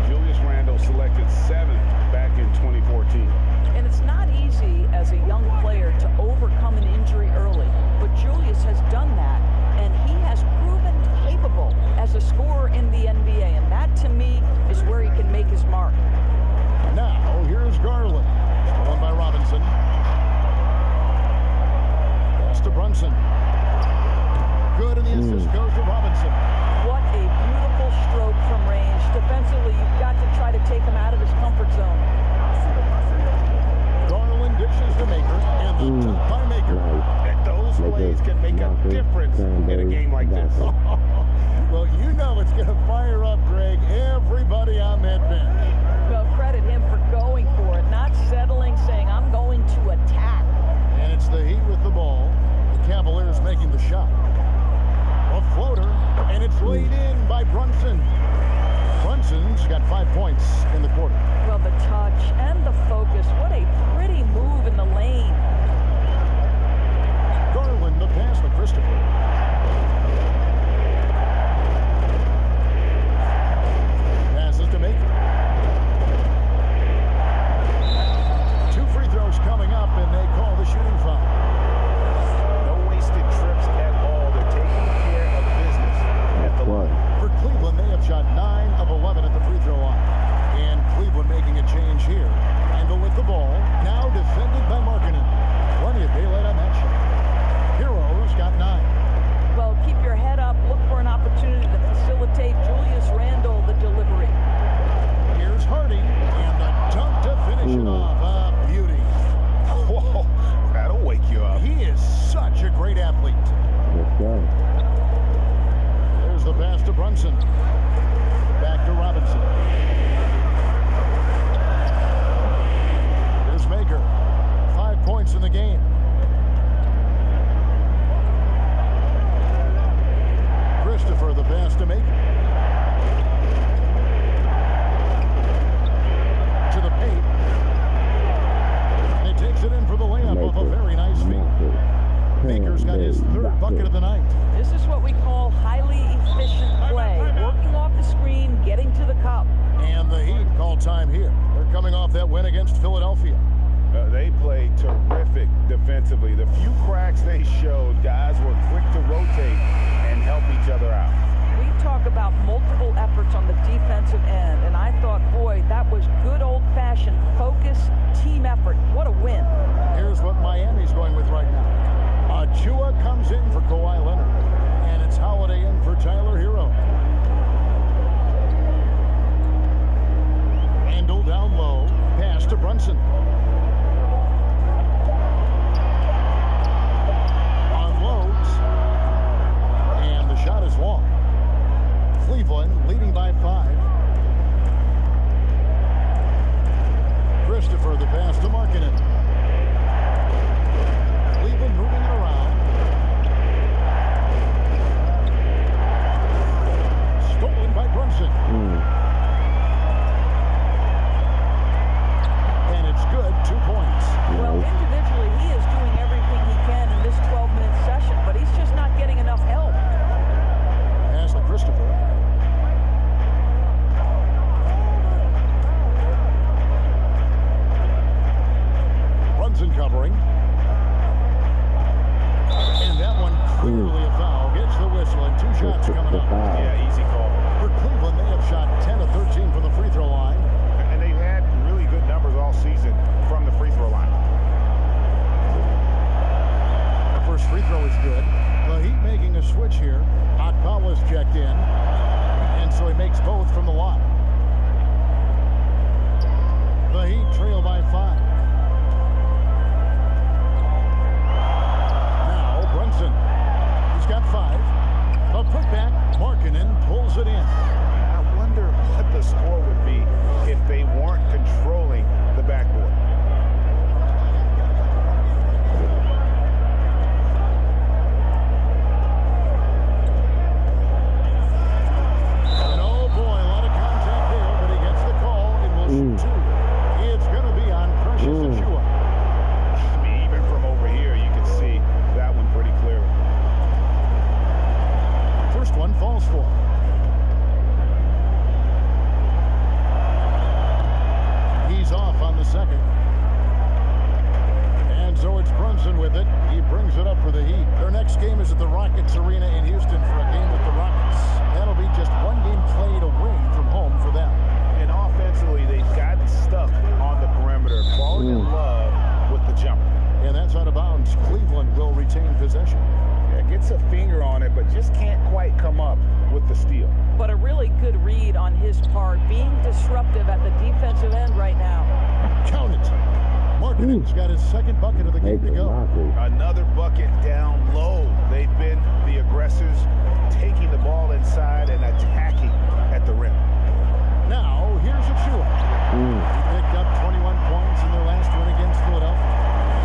Julius Randle, selected 7th back in 2014.
And it's not easy as a young player to overcome an injury early, but Julius has done that, and he has proven capable as a scorer in the NBA, and that, to me, is where he can make his mark.
Now, here's Garland. Stolen by Robinson. Pass to Brunson. Good, and the assist goes to Robinson.
What a beautiful stroke from range. Defensively, you've got to try to take him out of his comfort zone.
Garland dishes to Maker, and the dunk by Maker.
And those plays can make a difference in a game like this.
Well, you know it's going to fire up, Greg, everybody on that bench.
Well, credit him for going for it, not settling, saying, I'm going to attack.
And it's the Heat with the ball. The Cavaliers making the shot. A floater, and it's laid in by Brunson. Brunson's got 5 points in the quarter.
Well, the touch and the focus. What a pretty move in the lane.
Garland, the pass to Christopher. Passes to Maker. 2 free throws coming up, and they call the shooting foul.
No wasted trips at all. They're taking care of business at the line.
For Cleveland, they have shot 9 of 11 at the free throw line. And Cleveland making a change here. Randall with the ball. Now defended by Markkanen. Plenty of daylight on that shot. Hero's got 9.
Well, keep your head up. Look for an opportunity to facilitate Julius Randle the delivery.
Here's Hardy. And the dunk to finish it off. A beauty.
Whoa, that'll wake you up.
He is such a great athlete.
That's right.
There's the pass to Brunson. Back to Robinson. Here's Maker. 5 points in the game. Christopher, the pass to Maker. To the paint. And he takes it Baker's got his third bucket of the night.
This is what we call highly efficient play. Working off the screen, getting to the cup.
And the Heat call time here. They're coming off that win against Philadelphia.
They played terrific defensively. The few cracks they showed, guys were quick to rotate and help each other out.
We talk about multiple efforts on the defensive end, and I thought, boy, that was good old-fashioned focus, team effort. What a win.
Here's what Miami's going with right now. Achua comes in for Kawhi Leonard, and it's Holiday in for Tyler Hero. Randall down low, pass to Brunson. Unloads, and the shot is long. Cleveland leading by 5. Christopher, the pass to Markkanen. Cleveland moving it around. Stolen by Brunson. And it's good, 2 points.
Well, individually, he is doing everything he can in this 12-minute session, but he's just not getting enough help.
Pass to Christopher. Brunson covering. And that one clearly a foul. Gets the whistle and 2 shots coming up.
Yeah, easy call.
For Cleveland, they have shot 10 of 13 from the free throw line.
And they've had really good numbers all season from the free throw line.
The first free throw is good. The Heat making a switch here. Akpala's checked in. And so he makes both from the line. The Heat trail by 5. Now Brunson. He's got 5. A putback. Markkanen pulls it in.
I wonder what the score would be if they weren't controlling the backboard.
And oh boy, a lot of contact there, but he gets the call and will shoot 2. It's going to be on Precious Achua.
I mean, even from over here, you can see that one pretty clearly.
First one falls for. He's off on the second. And so it's Brunson with it. He brings it up for the Heat. Their next game is at the Rockets Arena in Houston for a game with the Rockets. That'll be just 1 game played away from home for them.
And offensively, they've gotten stuck on the perimeter, falling in love with the jumper.
And that's out of bounds. Cleveland will retain possession.
Yeah, gets a finger on it, but just can't quite come up with the steal.
But a really good read on his part, being disruptive at the defensive end right now.
Count it. Markkanen's got his second bucket of the game to go.
Another bucket down low. They've been the aggressors, taking the ball inside and attacking at the rim.
Now, here's Achua. He picked up 21 points in their last win against Philadelphia.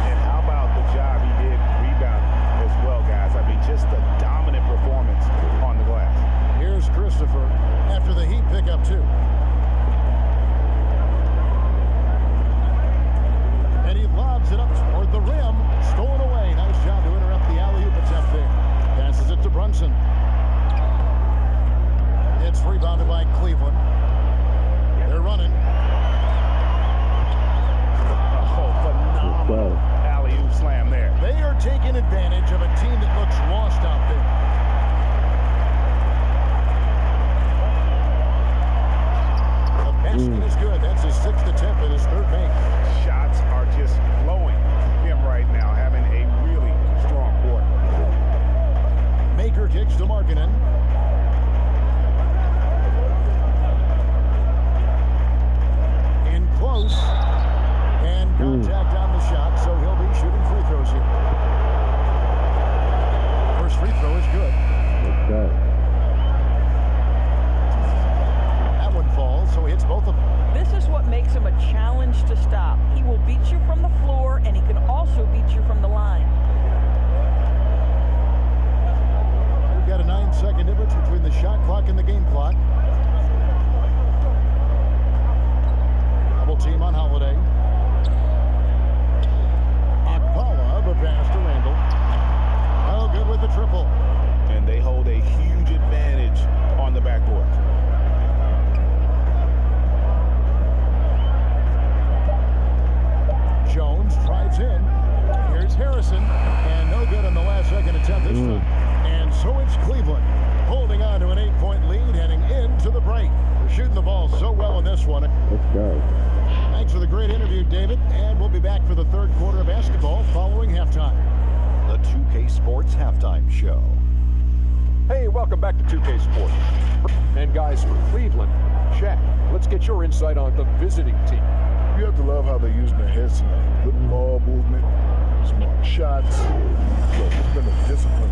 And how about the job he did rebounding as well, guys? I mean, just a dominant performance on the glass.
Here's Christopher after the Heat pick up 2. And he lobs it up toward the rim. Stolen away. Nice job to interrupt the alley-oop attempt there. Passes it to Brunson. It's rebounded by Cleveland. They're running.
Oh, phenomenal alley-oop slam there.
They are taking advantage of a team that looks lost out there. The basket is good. That's his 6th attempt and his 3rd make.
Shots are just flowing him right now, having a really strong quarter.
Maker kicks to Markkanen. In close. And contact on the shot, so he'll be shooting free throws here. First free throw is good. That one falls, so he hits both of them.
This is what makes him a challenge to stop. He will beat you from the floor, and he can also beat you from the line.
We've got a 9-second difference between the shot clock and the game clock. Double team on Holiday. Akpala, the pass to Randall. good with the triple.
And they hold a huge advantage on the backboard.
Jones drives in. Here's Harrison. And no good on the last second attempt this time. And so it's Cleveland holding on to an 8-point lead heading into the break. They're shooting the ball so well in this one.
Let's go.
Thanks for the great interview, David. And we'll be back for the third quarter of basketball following halftime.
The 2K Sports Halftime Show.
Hey, welcome back to 2K Sports. And guys, for Cleveland, Shaq, let's get your insight on the visiting team.
You have to love how they're using their heads tonight. Good ball movement, smart shots. So it's been a discipline.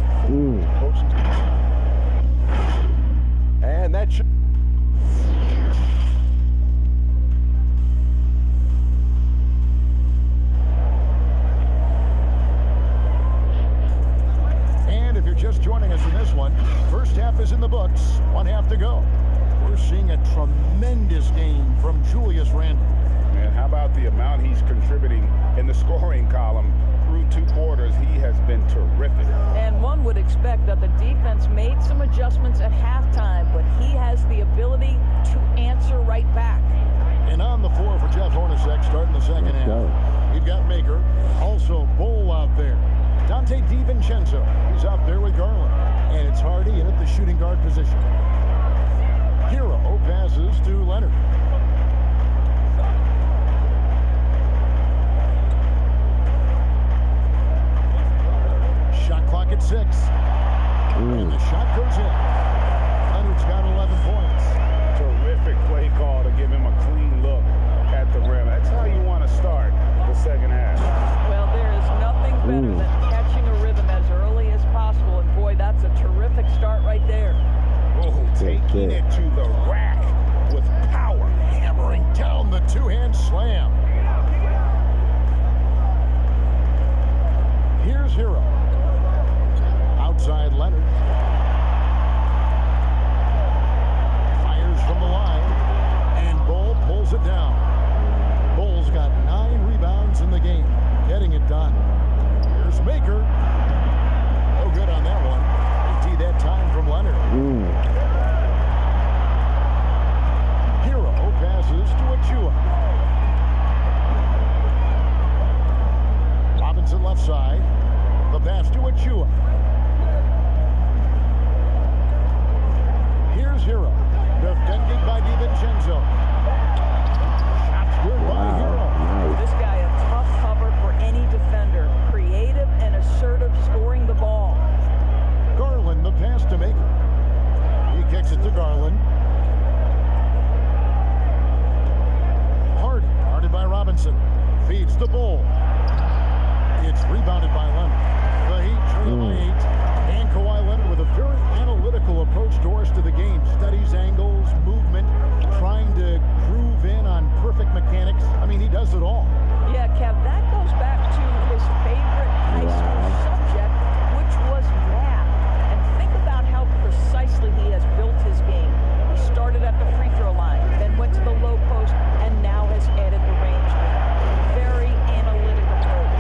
Coaching.
And that should...
And if you're just joining us in this one, first half is in the books. 1 half to go. We're seeing a tremendous game from Julius Randle.
Man, how about the amount he's contributing in the scoring column through 2 quarters? He has been terrific.
And one would expect that the defense made some adjustments at halftime, but he has the ability to answer right back.
And on the floor for Jeff Hornacek starting the second half. You've got Maker, also Bull out there. Dante DiVincenzo, he's out there with Garland. And it's Hardy in at the shooting guard position. Hero passes to Leonard. Shot clock at 6. And the shot goes in. Leonard's got 11 points.
Terrific play call to give him a clean look at the rim. That's how you want to start the second half.
Well, there is nothing better than catching a rhythm as early as possible. And boy, that's a terrific start right there.
Oh, taking it to the rack with power.
Hammering down the two-hand slam. Here's Hero. Outside Leonard. Fires from the line. And Bull pulls it down. Bull's got 9 rebounds in the game. Getting it done. Here's Maker. No good on that one. They tee that time from Leonard. Hero passes to Achua. Robinson left side. The pass to Achua. Here's Hero. Defended by DiVincenzo. Shots good by Hero.
This guy a tough cover for any defender. Creative and assertive scoring the ball.
Garland, the pass to Maker. He kicks it to Garland. Hardy, guarded by Robinson. Feeds the Bull. It's rebounded by Leonard. The Heat trail by 8. And Kawhi Leonard with a very analytical approach to the game. Studies angles, movement, trying to groove in on perfect mechanics. I mean, he does it all.
Yeah, Kev, that goes back to his favorite high school subject, which was math. And think about how precisely he has built his game. He started at the free throw line, then went to the low post, and now has added the range. Very analytic approach.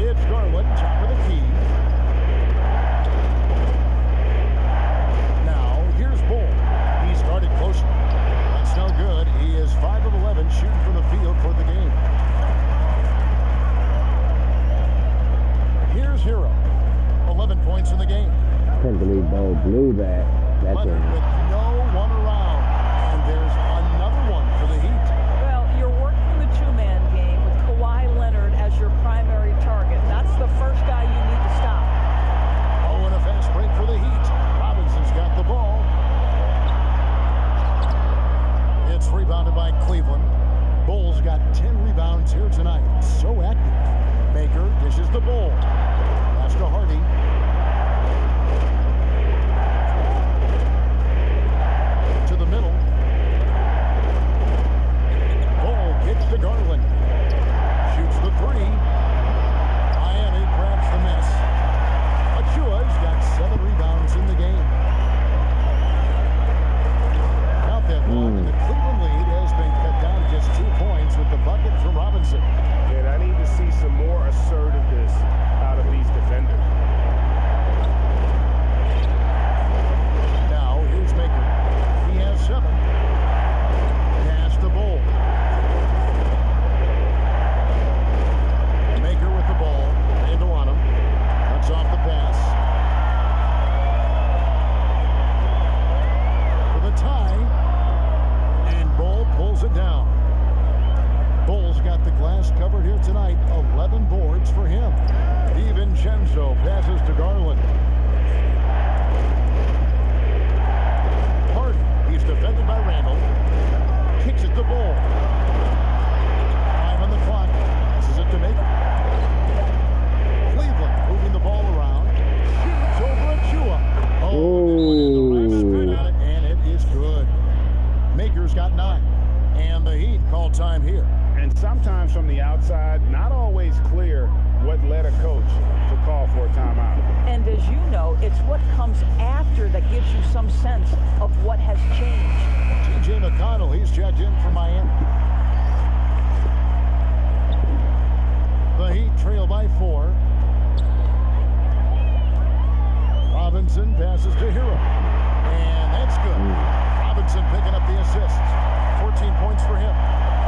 It's Garland, top of the key. Now, here's Bull. He started closer. That's no good. He is 5 of 11 shooting from the field for the game. Here's Hero. 11 points in the game.
I can't believe Bo blew that. That's
Leonard with no one around. And there's another one for the Heat.
Well, you're working the two-man game with Kawhi Leonard as your primary target. That's the first guy you need to stop.
Oh, and a fast break for the Heat. Robinson's got the ball. It's rebounded by Cleveland. Bulls got 10 rebounds here tonight. So active. Maker dishes the Bull. Pass to Hardy. To the middle. Bull kicks to Garland. Shoots the 3. Miami grabs the miss. Achua's got 7 rebounds in the game. Not that long, and the Cleveland lead has been cut down to just 2 points with the bucket from Robinson.
And I need to see some more assertiveness out of these defenders.
glass covered here tonight. 11 boards for him. DiVincenzo passes to Garland. Harden, he's defended by Randall. Kicks it to Bull. 5 on the clock. Passes it to Maker. Cleveland moving the ball around. Shoots over Achua. And it is good. Maker's got 9. And the Heat call time here.
And sometimes from the outside, not always clear what led a coach to call for a timeout.
And as you know, it's what comes after that gives you some sense of what has changed.
T.J. McConnell, he's checked in for Miami. The Heat trail by 4. Robinson passes to Hero. And that's good. Robinson picking up the assist. 14 points for him.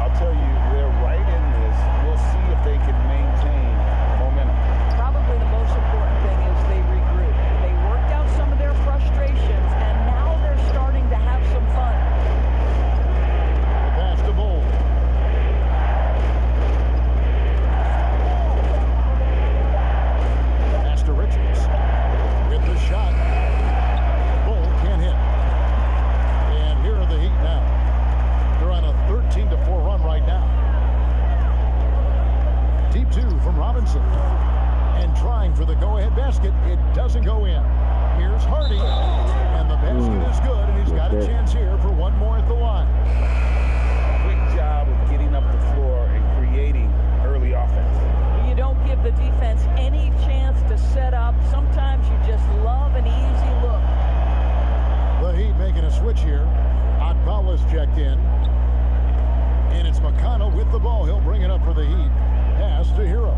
I'll tell you, they're right in this. We'll see if they can maintain momentum.
Probably the most important thing is they regroup. They worked out some of their frustrations, and now they're starting to have some fun.
The pass to Bull. Pass to Richards. With the shot. Bull can't hit. And here are the Heat now. They're on a 13-4 run right now. Deep 2 from Robinson. And trying for the go-ahead basket. It doesn't go in. Here's Hardy. And the basket is good, and he's got a chance here for one more at the line.
Quick job of getting up the floor and creating early offense.
You don't give the defense any chance to set up. Sometimes you just love an easy look.
The Heat making a switch here. Atbala's checked in. And it's McConnell with the ball. He'll bring it up for the Heat. Pass to Hero.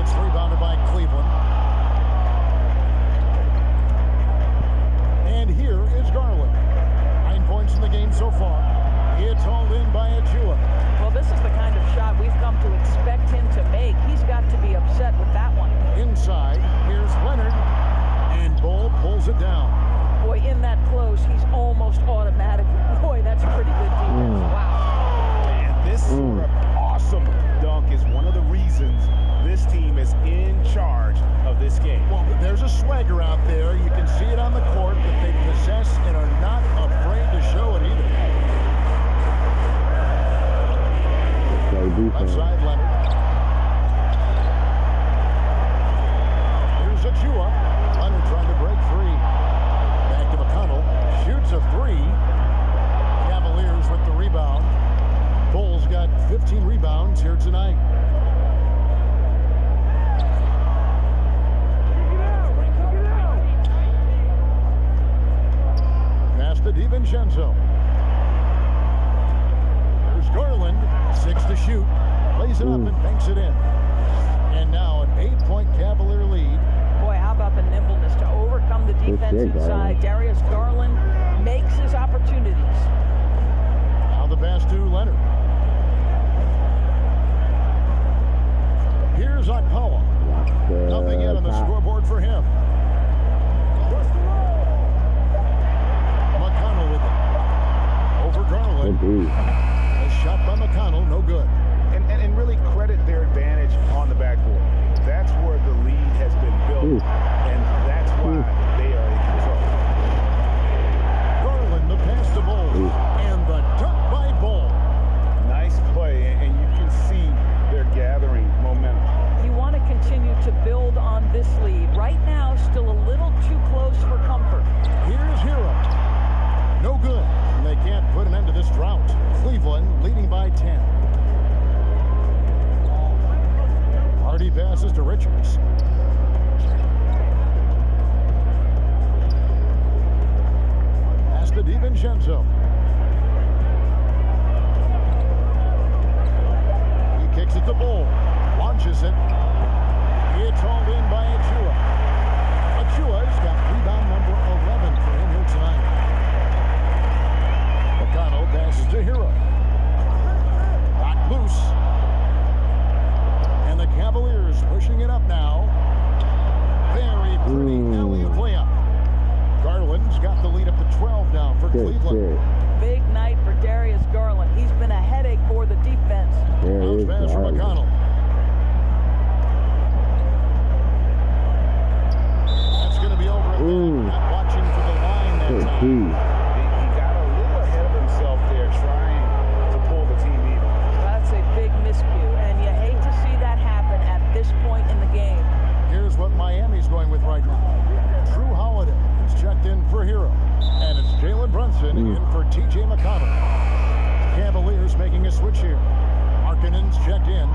It's rebounded by Cleveland. And here is Garland. 9 points in the game so far. It's hauled in by Achua.
Well, this is the kind of shot we've come to expect him to make. He's got to be upset with that one.
Inside, here's Leonard. And Bull pulls it down.
Boy, in that close, he's almost automatic. Boy, that's pretty good defense. Wow.
And this sort of awesome dunk is one of the reasons this team is in charge of this game.
Well, there's a swagger out there. You can see it on the court that they possess and are not afraid to show it either. Outside Leonard. Here's Achua. Leonard trying to break free. Back to McConnell. Shoots a 3. Cavaliers with the rebound. Bulls got 15 rebounds here tonight. Pass to DiVincenzo. There's Garland. 6 to shoot. Lays it up and banks it in. And now an 8-point Cavalier lead.
Boy, how about the nimbleness to overcome the defensive side. Darius Garland makes his opportunities.
Now the pass to Leonard. Here's Akpala. Nothing yet on the scoreboard for him. McConnell with it. Over Garland. A shot by McConnell, no good.
And really credit their advantage on the backboard. That's where the lead has been built, and that's why they are in control.
Garland, the pass to Bull, and the dunk by Bull.
Nice play, and you can see they're gathering momentum.
You want to continue to build on this lead. Right now, still a little too close for comfort.
Here's Hero. No good. And they can't put an end to this drought. Cleveland leading by 10. Hardy passes to Richards. Pass to DiVincenzo. He kicks it to Bull. Launches it. It's hauled in by Achua. Achua's got rebound number 11 for him here tonight. McConnell passes to Hero. Got loose. And the Cavaliers pushing it up now. Very pretty alley-oop layup. Garland He's got the lead up to 12 now for Cleveland.
Big night for Darius Garland. He's been a headache for the defense.
Bounce pass from McConnell. That's going to be over. Not watching for the line that time.
He got a little ahead of himself there trying to pull the team even.
That's a big miscue, and you hate to see that happen at this point in the game.
Here's what Miami's going with right now. Drew Holiday is checked in for Hero. And it's Jalen Brunson in for T.J. McConnell. Cavaliers making a switch here. Markkanen's checked in.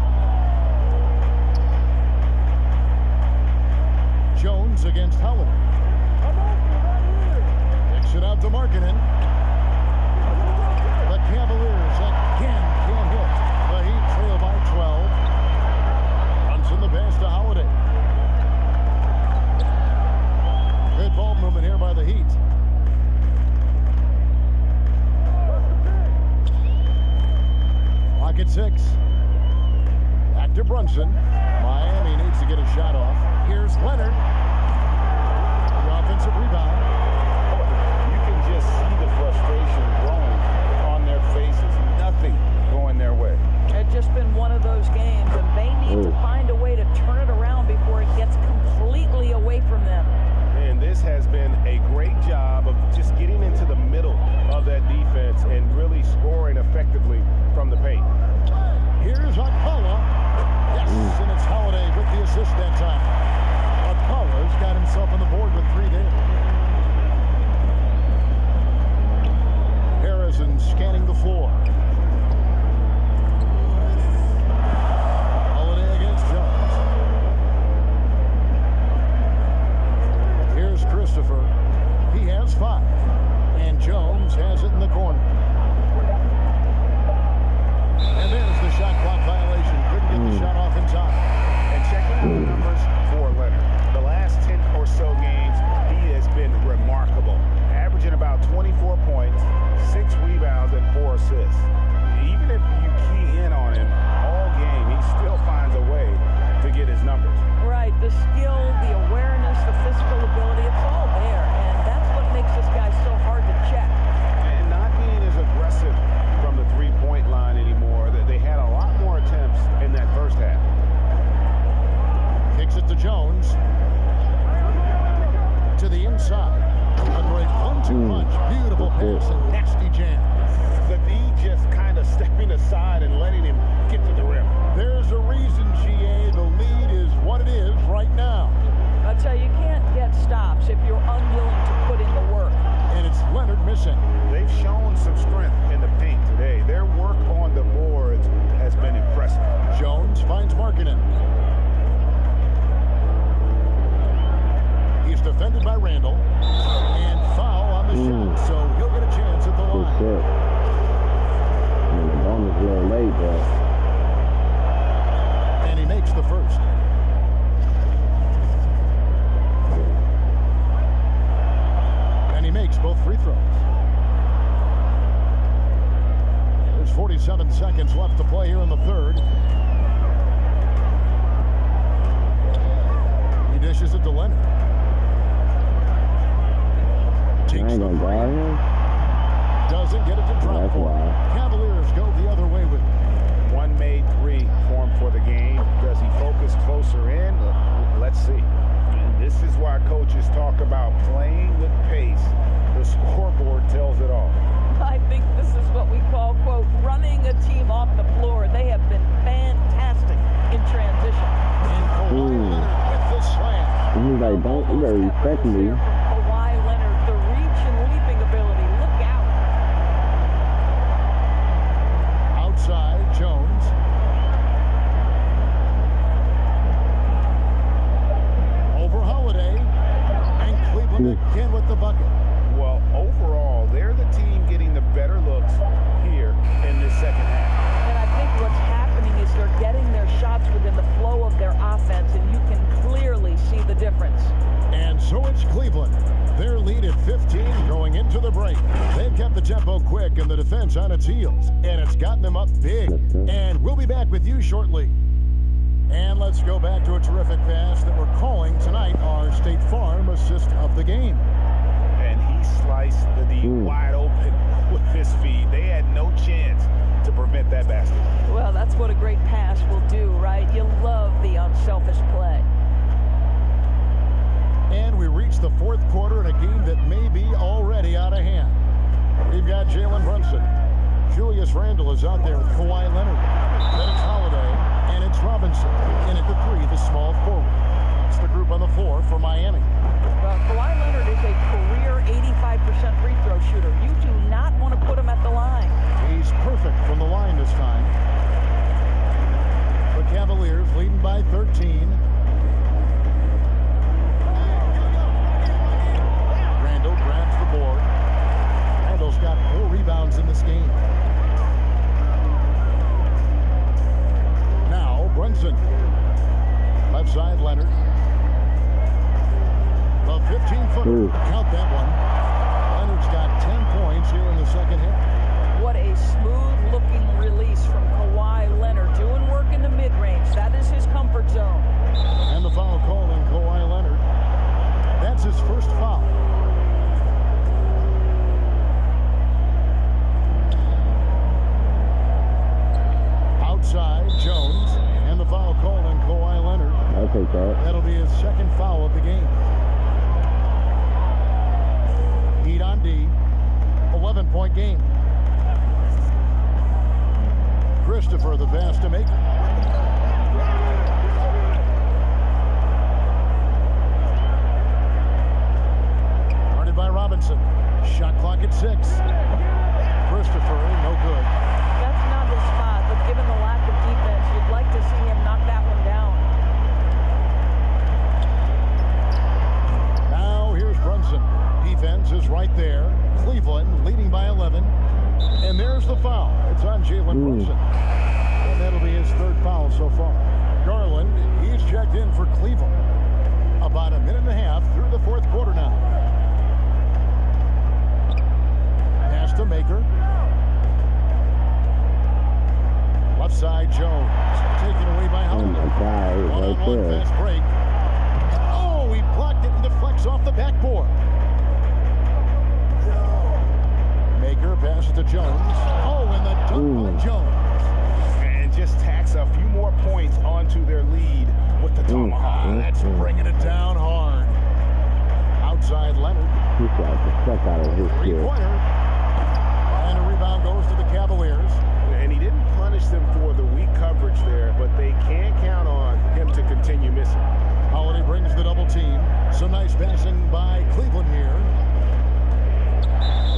Jones against Holiday. Kicks it out to Markkanen. The Cavaliers again can't hit. The Heat trail by 12. Brunson the pass to Holiday. Good ball movement here by the Heat. Clock at 6. Back to Brunson. Miami needs to get a shot off. Here's Leonard. The offensive rebound.
You can just see the frustration growing on their faces. Nothing going their way.
It's just been one of those games, and they need to find a way to turn it around before it gets completely away from them.
And this has been a great job of just getting into the middle of that defense and really scoring effectively from the paint.
Here's Akpala. Yes, and it's Holiday with the assist that time. Akpala's got himself on the board with 3 there. Harrison scanning the floor. Holiday against Jones. Here's Christopher. He has 5. And Jones has it in the corner. And there's the shot clock violation. Couldn't get the shot off in time.
And checking out the numbers for Leonard. The last 10 or so games, he has been remarkable. Averaging about 24 points, 6 rebounds, and 4 assists. Even if you key in on him all game, he still finds a way to get his numbers.
Right, the skill, the awareness, the physical ability, it's all there. And that's what makes this guy so hard to check.
And not being as aggressive from the three-point line anymore. They had a lot more attempts in that first half.
Kicks it to Jones. To the inside. A great 1-2 punch. Beautiful pass and nasty jam.
The D just kind of stepping aside and letting him get to the rim.
There's a reason, GA, the lead is what it is right now.
I tell you, you can't get stops if you're unwilling to put in the work.
And it's Leonard missing.
They've shown some strength in the paint today. Their work on the boards has been impressive.
Jones finds Markkanen. He's defended by Randall. And foul on the shot, so he'll get a chance at the line.
The ball was a little late, but...
And he makes the first. And he makes both free throws. There's 47 seconds left to play here in the third. He dishes it to Leonard. Takes the three. Doesn't get it to drop. Cavaliers go the other way with it.
One made 3 for him for the game. Does he focus closer in? Let's see. And this is why coaches talk about playing with pace. The scoreboard tells it all.
I think this is what we call, quote, running a team off the floor. They have been fantastic in transition.
And Kawhi Leonard with the slam.
He's like, you better respect me.
Kawhi Leonard, the reach and leaping ability. Look out.
Outside, Jones. Over Holiday. And Cleveland again with the bucket.
Well, overall, they're the team getting the better looks here in this second half.
And I think what's happening is they're getting their shots within the flow of their offense, and you can clearly see the difference.
And so it's Cleveland. Their lead at 15 going into the break. They've kept the tempo quick and the defense on its heels, and it's gotten them up big. And we'll be back with you shortly. And let's go back to a terrific pass that we're calling tonight our State Farm assist of the game.
And he He sliced the D wide open with his feet. They had no chance to prevent that basket.
Well, that's what a great pass will do, right? You love the unselfish play.
And we reach the fourth quarter in a game that may be already out of hand. We've got Jalen Brunson. Julius Randle is out there with Kawhi Leonard. Then it's Holiday, and it's Robinson. In at the three, the small forward. It's the group on the floor for Miami.
Well, Kawhi Leonard is a career 85% free throw shooter. You do not want to put him at the line. He's perfect from the line this time. The Cavaliers leading by 13. Randle grabs the board. Randle's got 4 rebounds in this game. Now Brunson. Left side Leonard. The 15-footer. Count that one. Leonard's got 10 points here in the second half. What a smooth-looking release from Kawhi Leonard. Doing work in the mid-range. That is his comfort zone. And the foul call on Kawhi Leonard. That's his first foul. Outside, Jones. And the foul call on Kawhi Leonard.
I'll take that.
That'll be his second foul of the game. Heat on D. 11-point game. Christopher the pass to make. Guarded by Robinson. Shot clock at 6. Christopher, no good.
That's not his spot, but given the lack of defense, you'd like to see him knock that one down.
Now here's Brunson. Defense is right there. Cleveland leading by 11. And there's the foul. It's on Jalen Brunson. And that'll be his third foul so far. Garland, he's checked in for Cleveland. About a minute and a half through the fourth quarter now. Pass to Maker. Left side, Jones. Taken away by Holiday. One-on-one fast break. Oh, he blocked it and deflects off the backboard. Maker passes to Jones. Oh, and the dunk by Jones.
And just tacks a few more points onto their lead with the tomahawk.
That's bringing it down hard. Outside Leonard.
He got the fuck out of his
three-pointer. And a rebound goes to the Cavaliers.
And he didn't punish them for the weak coverage there, but they can't count on him to continue missing.
Holiday brings the double team. Some nice passing by Cleveland here.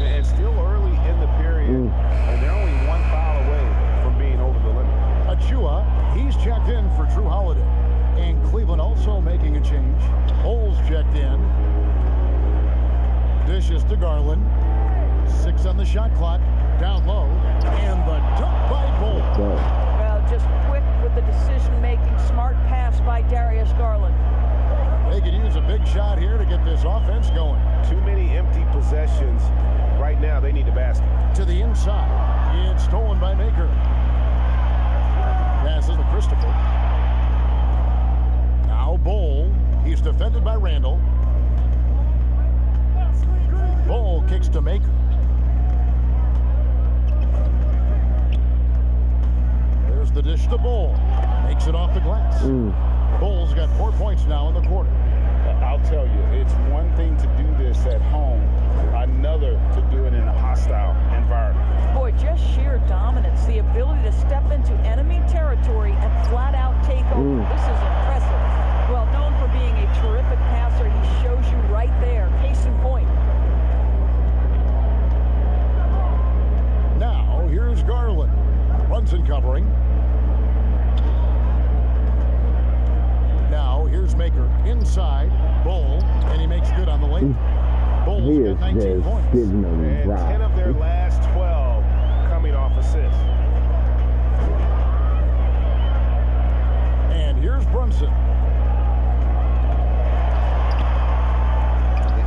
And still early in the period, and they're only one foul away from being over the limit.
Achua, he's checked in for Drew Holiday. And Cleveland also making a change. Holes checked in. Dishes to Garland. 6 on the shot clock. Down low. And the dunk by Bull.
Well, just quick with the decision-making. Smart pass by Darius Garland.
They could use a big shot here to get this offense going.
Too many empty possessions. Right now, they need a basket.
To the inside. It's stolen by Maker. Passes to Christopher. Now Bull. He's defended by Randle. Bull kicks to Maker. There's the dish to Bull. Makes it off the glass. Bull's got 4 points now in the quarter.
I'll tell you, it's one thing to do this at home, another to do it in a hostile environment.
Boy, just sheer dominance, the ability to step into enemy territory and flat out take over. This is impressive. Well, known for being a terrific passer, he shows you right there. Case in point.
Now, here's Garland. Brunson covering. Now, here's Maker. Inside. Bull. And he makes good on the lane. Bull's got 19 points.
And 10 of their last 12 coming off assists.
And here's Brunson.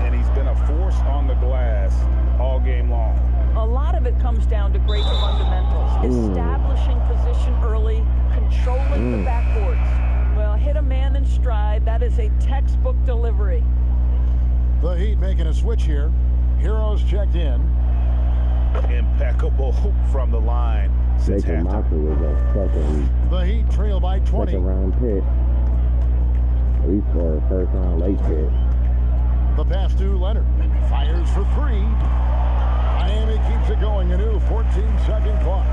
And he's been a force on the glass all game long.
A lot of it comes down to great fundamentals. Establishing position early, controlling the backboards. Well, hit a man in stride. That is a textbook delivery.
The Heat making a switch here. Heroes checked in.
Impeccable from the line since halftime.
Was a fucking
The Heat trail by 20.
second round pick. At least for a first round late pick.
The pass to Leonard. Fires for three. Miami keeps it going. A new 14-second clock.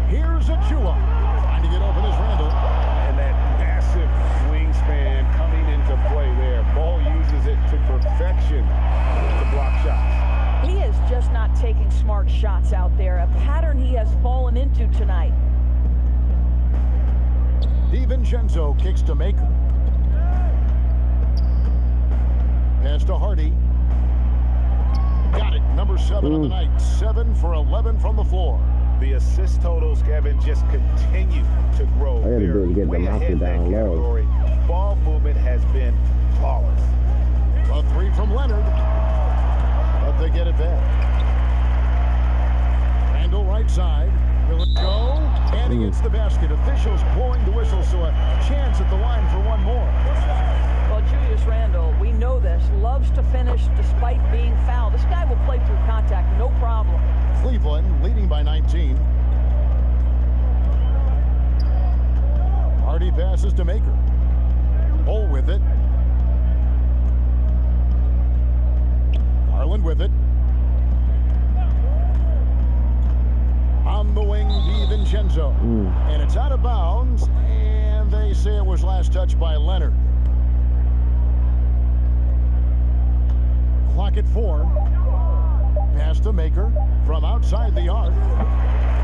Here's Achua. Trying to get open is Randall.
And that massive wingspan coming into play there. Ball uses it to perfection to block shots.
He is just not taking smart shots out there, a pattern he has fallen into tonight.
DiVincenzo kicks to Maker. Pass to Hardy. Got it. Number 7 on the night. 7 for 11 from the floor.
The assist totals, Kevin, just continue to grow. They're way ahead in that category. Ball movement has been flawless.
A three from Leonard. But they get it back. Randall right side. Will it go? And he gets the basket. Officials blowing the whistle, so a chance at the line for one more.
Well, Julius Randle, we know this, loves to finish despite being fouled. This guy will play through contact, no problem.
Cleveland leading by 19. Hardy passes to Maker. Bull with it. Garland with it. On the wing, DiVincenzo. And it's out of bounds, and they say it was last touched by Leonard. Clock at 4. Pass to Maker from outside the arc.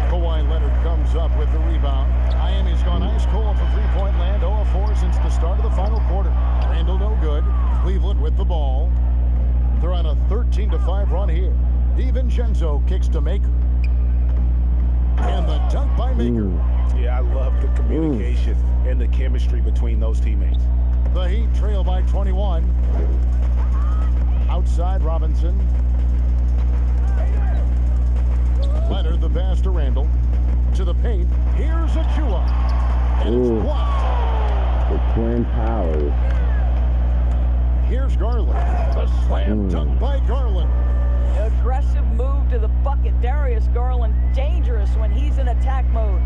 Kawhi Leonard comes up with the rebound. Miami's gone ice cold from three-point land. 0 of 4 since the start of the final quarter. Randall no good. Cleveland with the ball. They're on a 13-5 run here. DiVincenzo kicks to Maker. And the dunk by Maker.
Yeah, I love the communication and the chemistry between those teammates.
The Heat trail by 21. Outside Robinson. Leonard, the pass to Randall. To the paint. Here's Achua. And it's blocked.
The Twin Towers.
Here's Garland. The slam dunk by Garland.
Aggressive move to the bucket. Darius Garland, dangerous when he's in attack mode.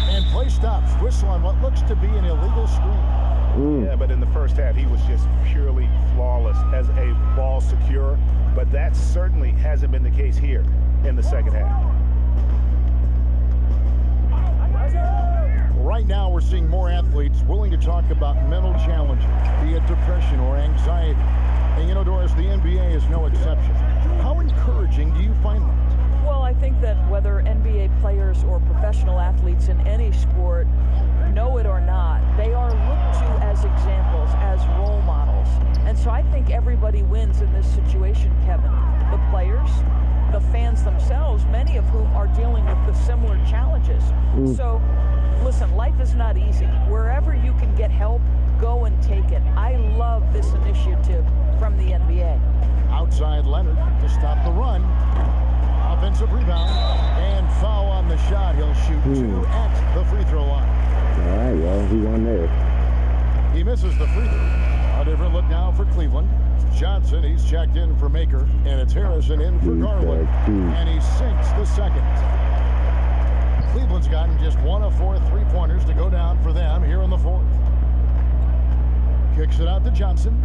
And play stops. Whistle on what looks to be an illegal screen.
Yeah, but in the first half, he was just purely flawless as a ball secure. But that certainly hasn't been the case here in the second half.
Right now, we're seeing more athletes willing to talk about mental challenges, be it depression or anxiety. And you know, Doris, the NBA is no exception. How encouraging do you find that?
Well, I think that whether NBA players or professional athletes in any sport know it or not, they are looked to as examples, as role models. And so I think everybody wins in this situation, Kevin. The players, the fans themselves, many of whom are dealing with the similar challenges. So, listen, life is not easy. Wherever you can get help, go and take it. I love this initiative from the NBA.
Outside Leonard to stop the run. Offensive rebound and foul on the shot. He'll shoot 2 at the free throw line.
All right, well, he won there.
He misses the free throw. A different look now for Cleveland. Johnson, he's checked in for Maker, and it's Harrison in for Garland. And he sinks the second. Cleveland's gotten just 1 of 4 three-pointers to go down for them here in the fourth. Kicks it out to Johnson.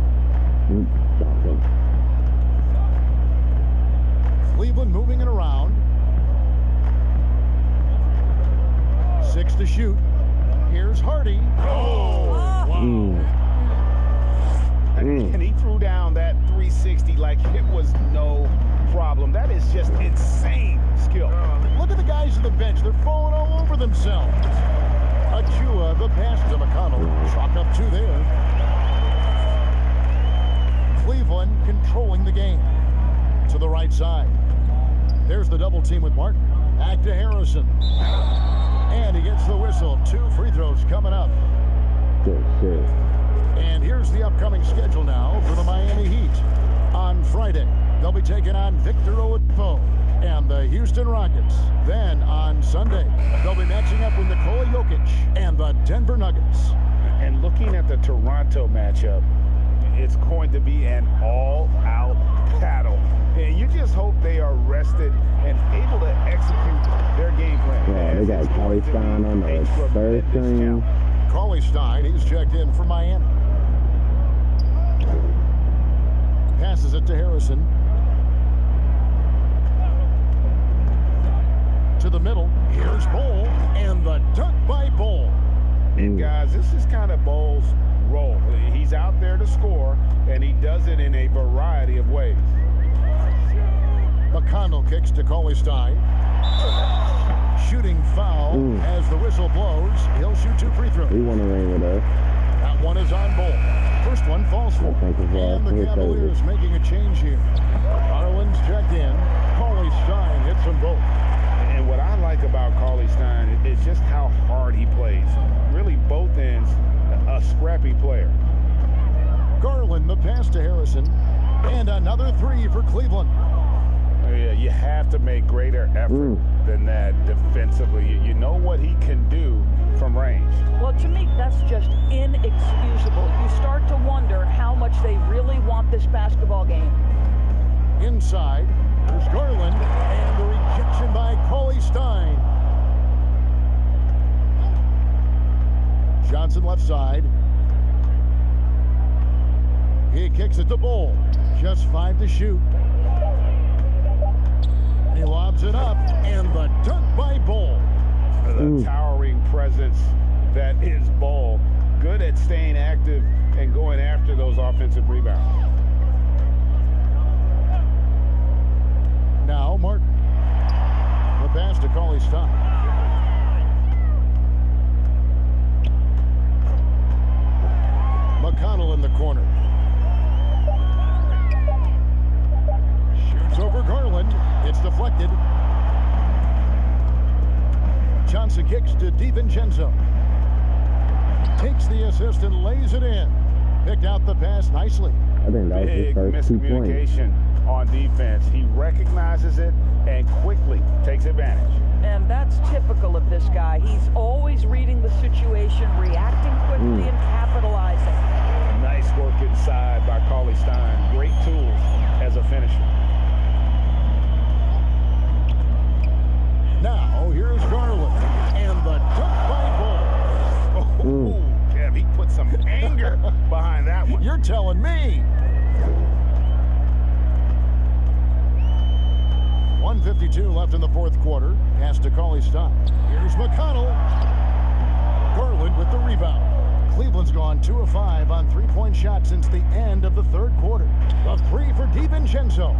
Cleveland moving it around. 6 to shoot. Here's Hardy.
Oh! Wow. And he threw down that 360 like it was no problem. That is just insane skill.
Look at the guys on the bench. They're falling all over themselves. Achua, the pass to McConnell. Chalk up 2 there. Cleveland controlling the game. To the right side. There's the double team with Martin. Back to Harrison. And he gets the whistle. 2 free throws coming up. And here's the upcoming schedule now for the Miami Heat. On Friday, they'll be taking on Victor Oladipo and the Houston Rockets. Then on Sunday, they'll be matching up with Nikola Jokic and the Denver Nuggets.
And looking at the Toronto matchup, it's going to be an all-out battle. And you just hope they are rested and able to execute their game plan.
Yeah, they got Cauley Stein on the third string.
Cauley Stein, he's checked in for Miami. Passes it to Harrison. To the middle. Here's Bol, and the dunk by Bol.
And guys, this is kind of Bol's role. He's out there to score, and he does it in a variety of ways.
McConnell kicks to Cauley Stein. Shooting foul as the whistle blows. He'll shoot 2 free throws.
We want to reign with us.
That one is on Bol. First one falls for. And the Cavaliers making a change here. Garland's checked in. Cauley Stein hits them both.
And what I like about Cauley Stein is just how hard he plays. Really, both ends, a scrappy player.
Garland, the pass to Harrison. And another 3 for Cleveland.
Yeah, you have to make greater effort than that defensively. You know what he can do from range.
Well, to me, that's just inexcusable. You start to wonder how much they really want this basketball game.
Inside, there's Garland, and the rejection by Cauley Stein. Johnson left side. He kicks it to Bol. Just 5 to shoot. He lobs it up, and the dunk by Bol.
The towering presence that is Bol. Good at staying active and going after those offensive rebounds.
Now Martin. The pass to Cauley Stein. McConnell in the corner. Shoots over Garland. It's deflected. Johnson kicks to DiVincenzo. Takes the assist and lays it in. Picked out the pass nicely.
I think that was his
Big
first 2 points.
miscommunication on defense. He recognizes it and quickly takes advantage.
And that's typical of this guy. He's always reading the situation, reacting quickly, and capitalizing.
Nice work inside by Cauley Stein. Great tools as a finisher.
Now, here's Garland. And the dunk by Bol.
Kev, he put some anger behind that one.
You're telling me. 1:52 left in the fourth quarter. Pass to Cauley Stein. Here's McConnell. Garland with the rebound. Cleveland's gone 2 of 5 on 3-point shots since the end of the third quarter. A 3 for DiVincenzo.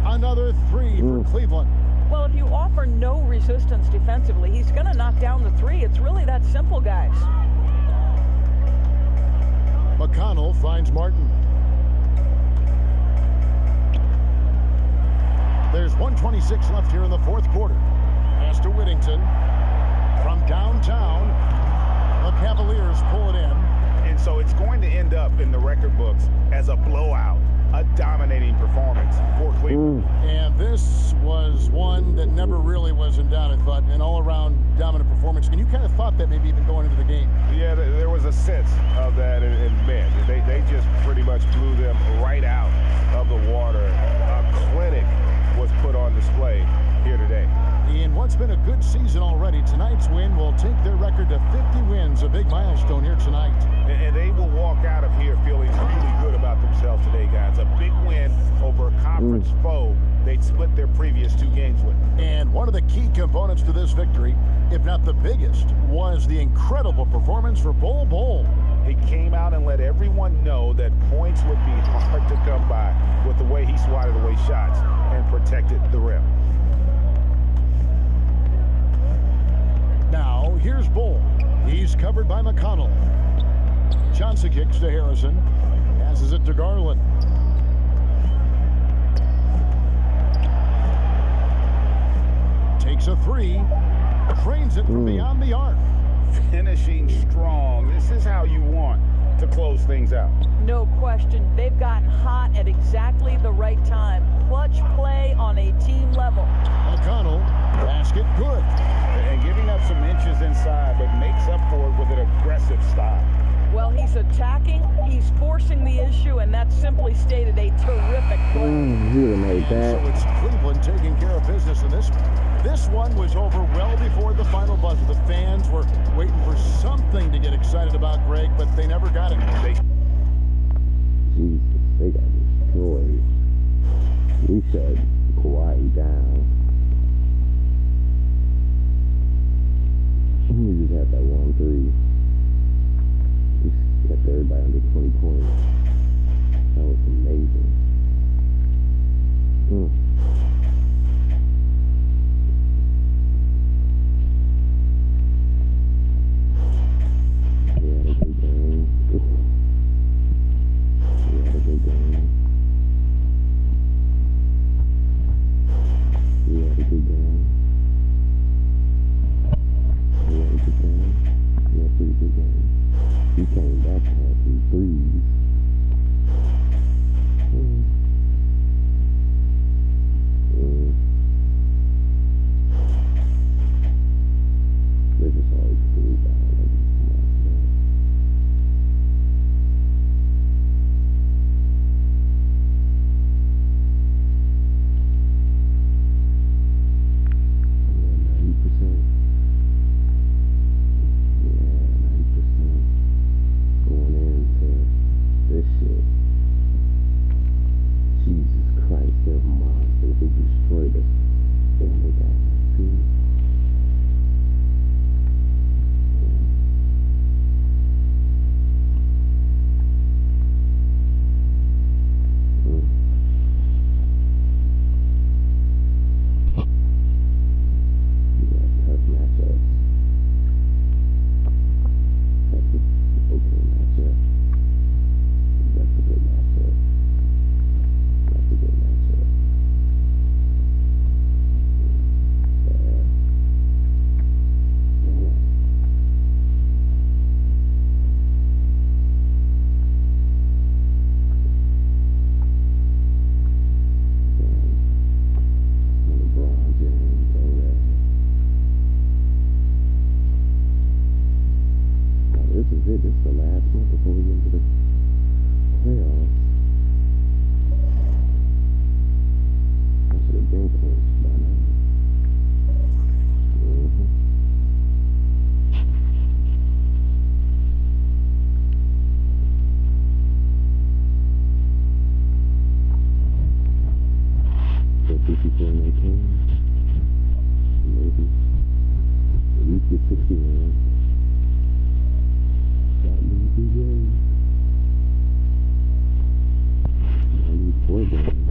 Another 3 for Cleveland.
Well, if you offer no resistance defensively, he's going to knock down the 3. It's really that simple, guys.
McConnell finds Martin. There's 1:26 left here in the fourth quarter. Pass to Whittington. From downtown, the Cavaliers pull it in.
And so it's going to end up in the record books as a blowout, a dominating performance for Cleveland.
And this was one that never really was in doubt, I thought, an all-around dominant performance. And you kind of thought that maybe even going into the game.
Yeah, there was a sense of that in men. They just pretty much blew them right out of the water. A clinic was put on display here today.
In what's been a good season already, tonight's win will take their record to 50 wins, a big milestone here tonight.
And they will walk out of here feeling really good about themselves today, guys. A big win over a conference foe they'd split their previous 2 games with.
And one of the key components to this victory, if not the biggest, was the incredible performance for Bol.
He came out and let everyone know that points would be hard to come by with the way he swatted away shots and protected the rim.
Now, here's Bol. He's covered by McConnell. Johnson kicks to Harrison. Passes it to Garland. Takes a 3. Trains it from beyond the arc.
Finishing strong. This is how you want to close things out.
No question. They've gotten hot at exactly the right time. Clutch play on a team level.
McConnell, basket good.
And giving up up some inches inside, but makes up for it with an aggressive style.
Well, he's attacking, he's forcing the issue, and that simply stated a terrific play.
He would have made that.
So it's Cleveland taking care of business in this. This one was over well before the final buzzer. The fans were waiting for something to get excited about, Greg, but they never got it.
Jesus, they got destroyed. We shut Kawhi down. He just had that 1-3. Just kept everybody under 20 points. That was amazing. He had a good game. He had a good game. He had a good game. He had a good game. He had a pretty good game. He came back and had 2 threes. They're just always screwed down. This is the last month before we get into the playoffs. I should have been close by now. So 54 and 18. Maybe. At least get 61. Got me 2 games. I need 4 games.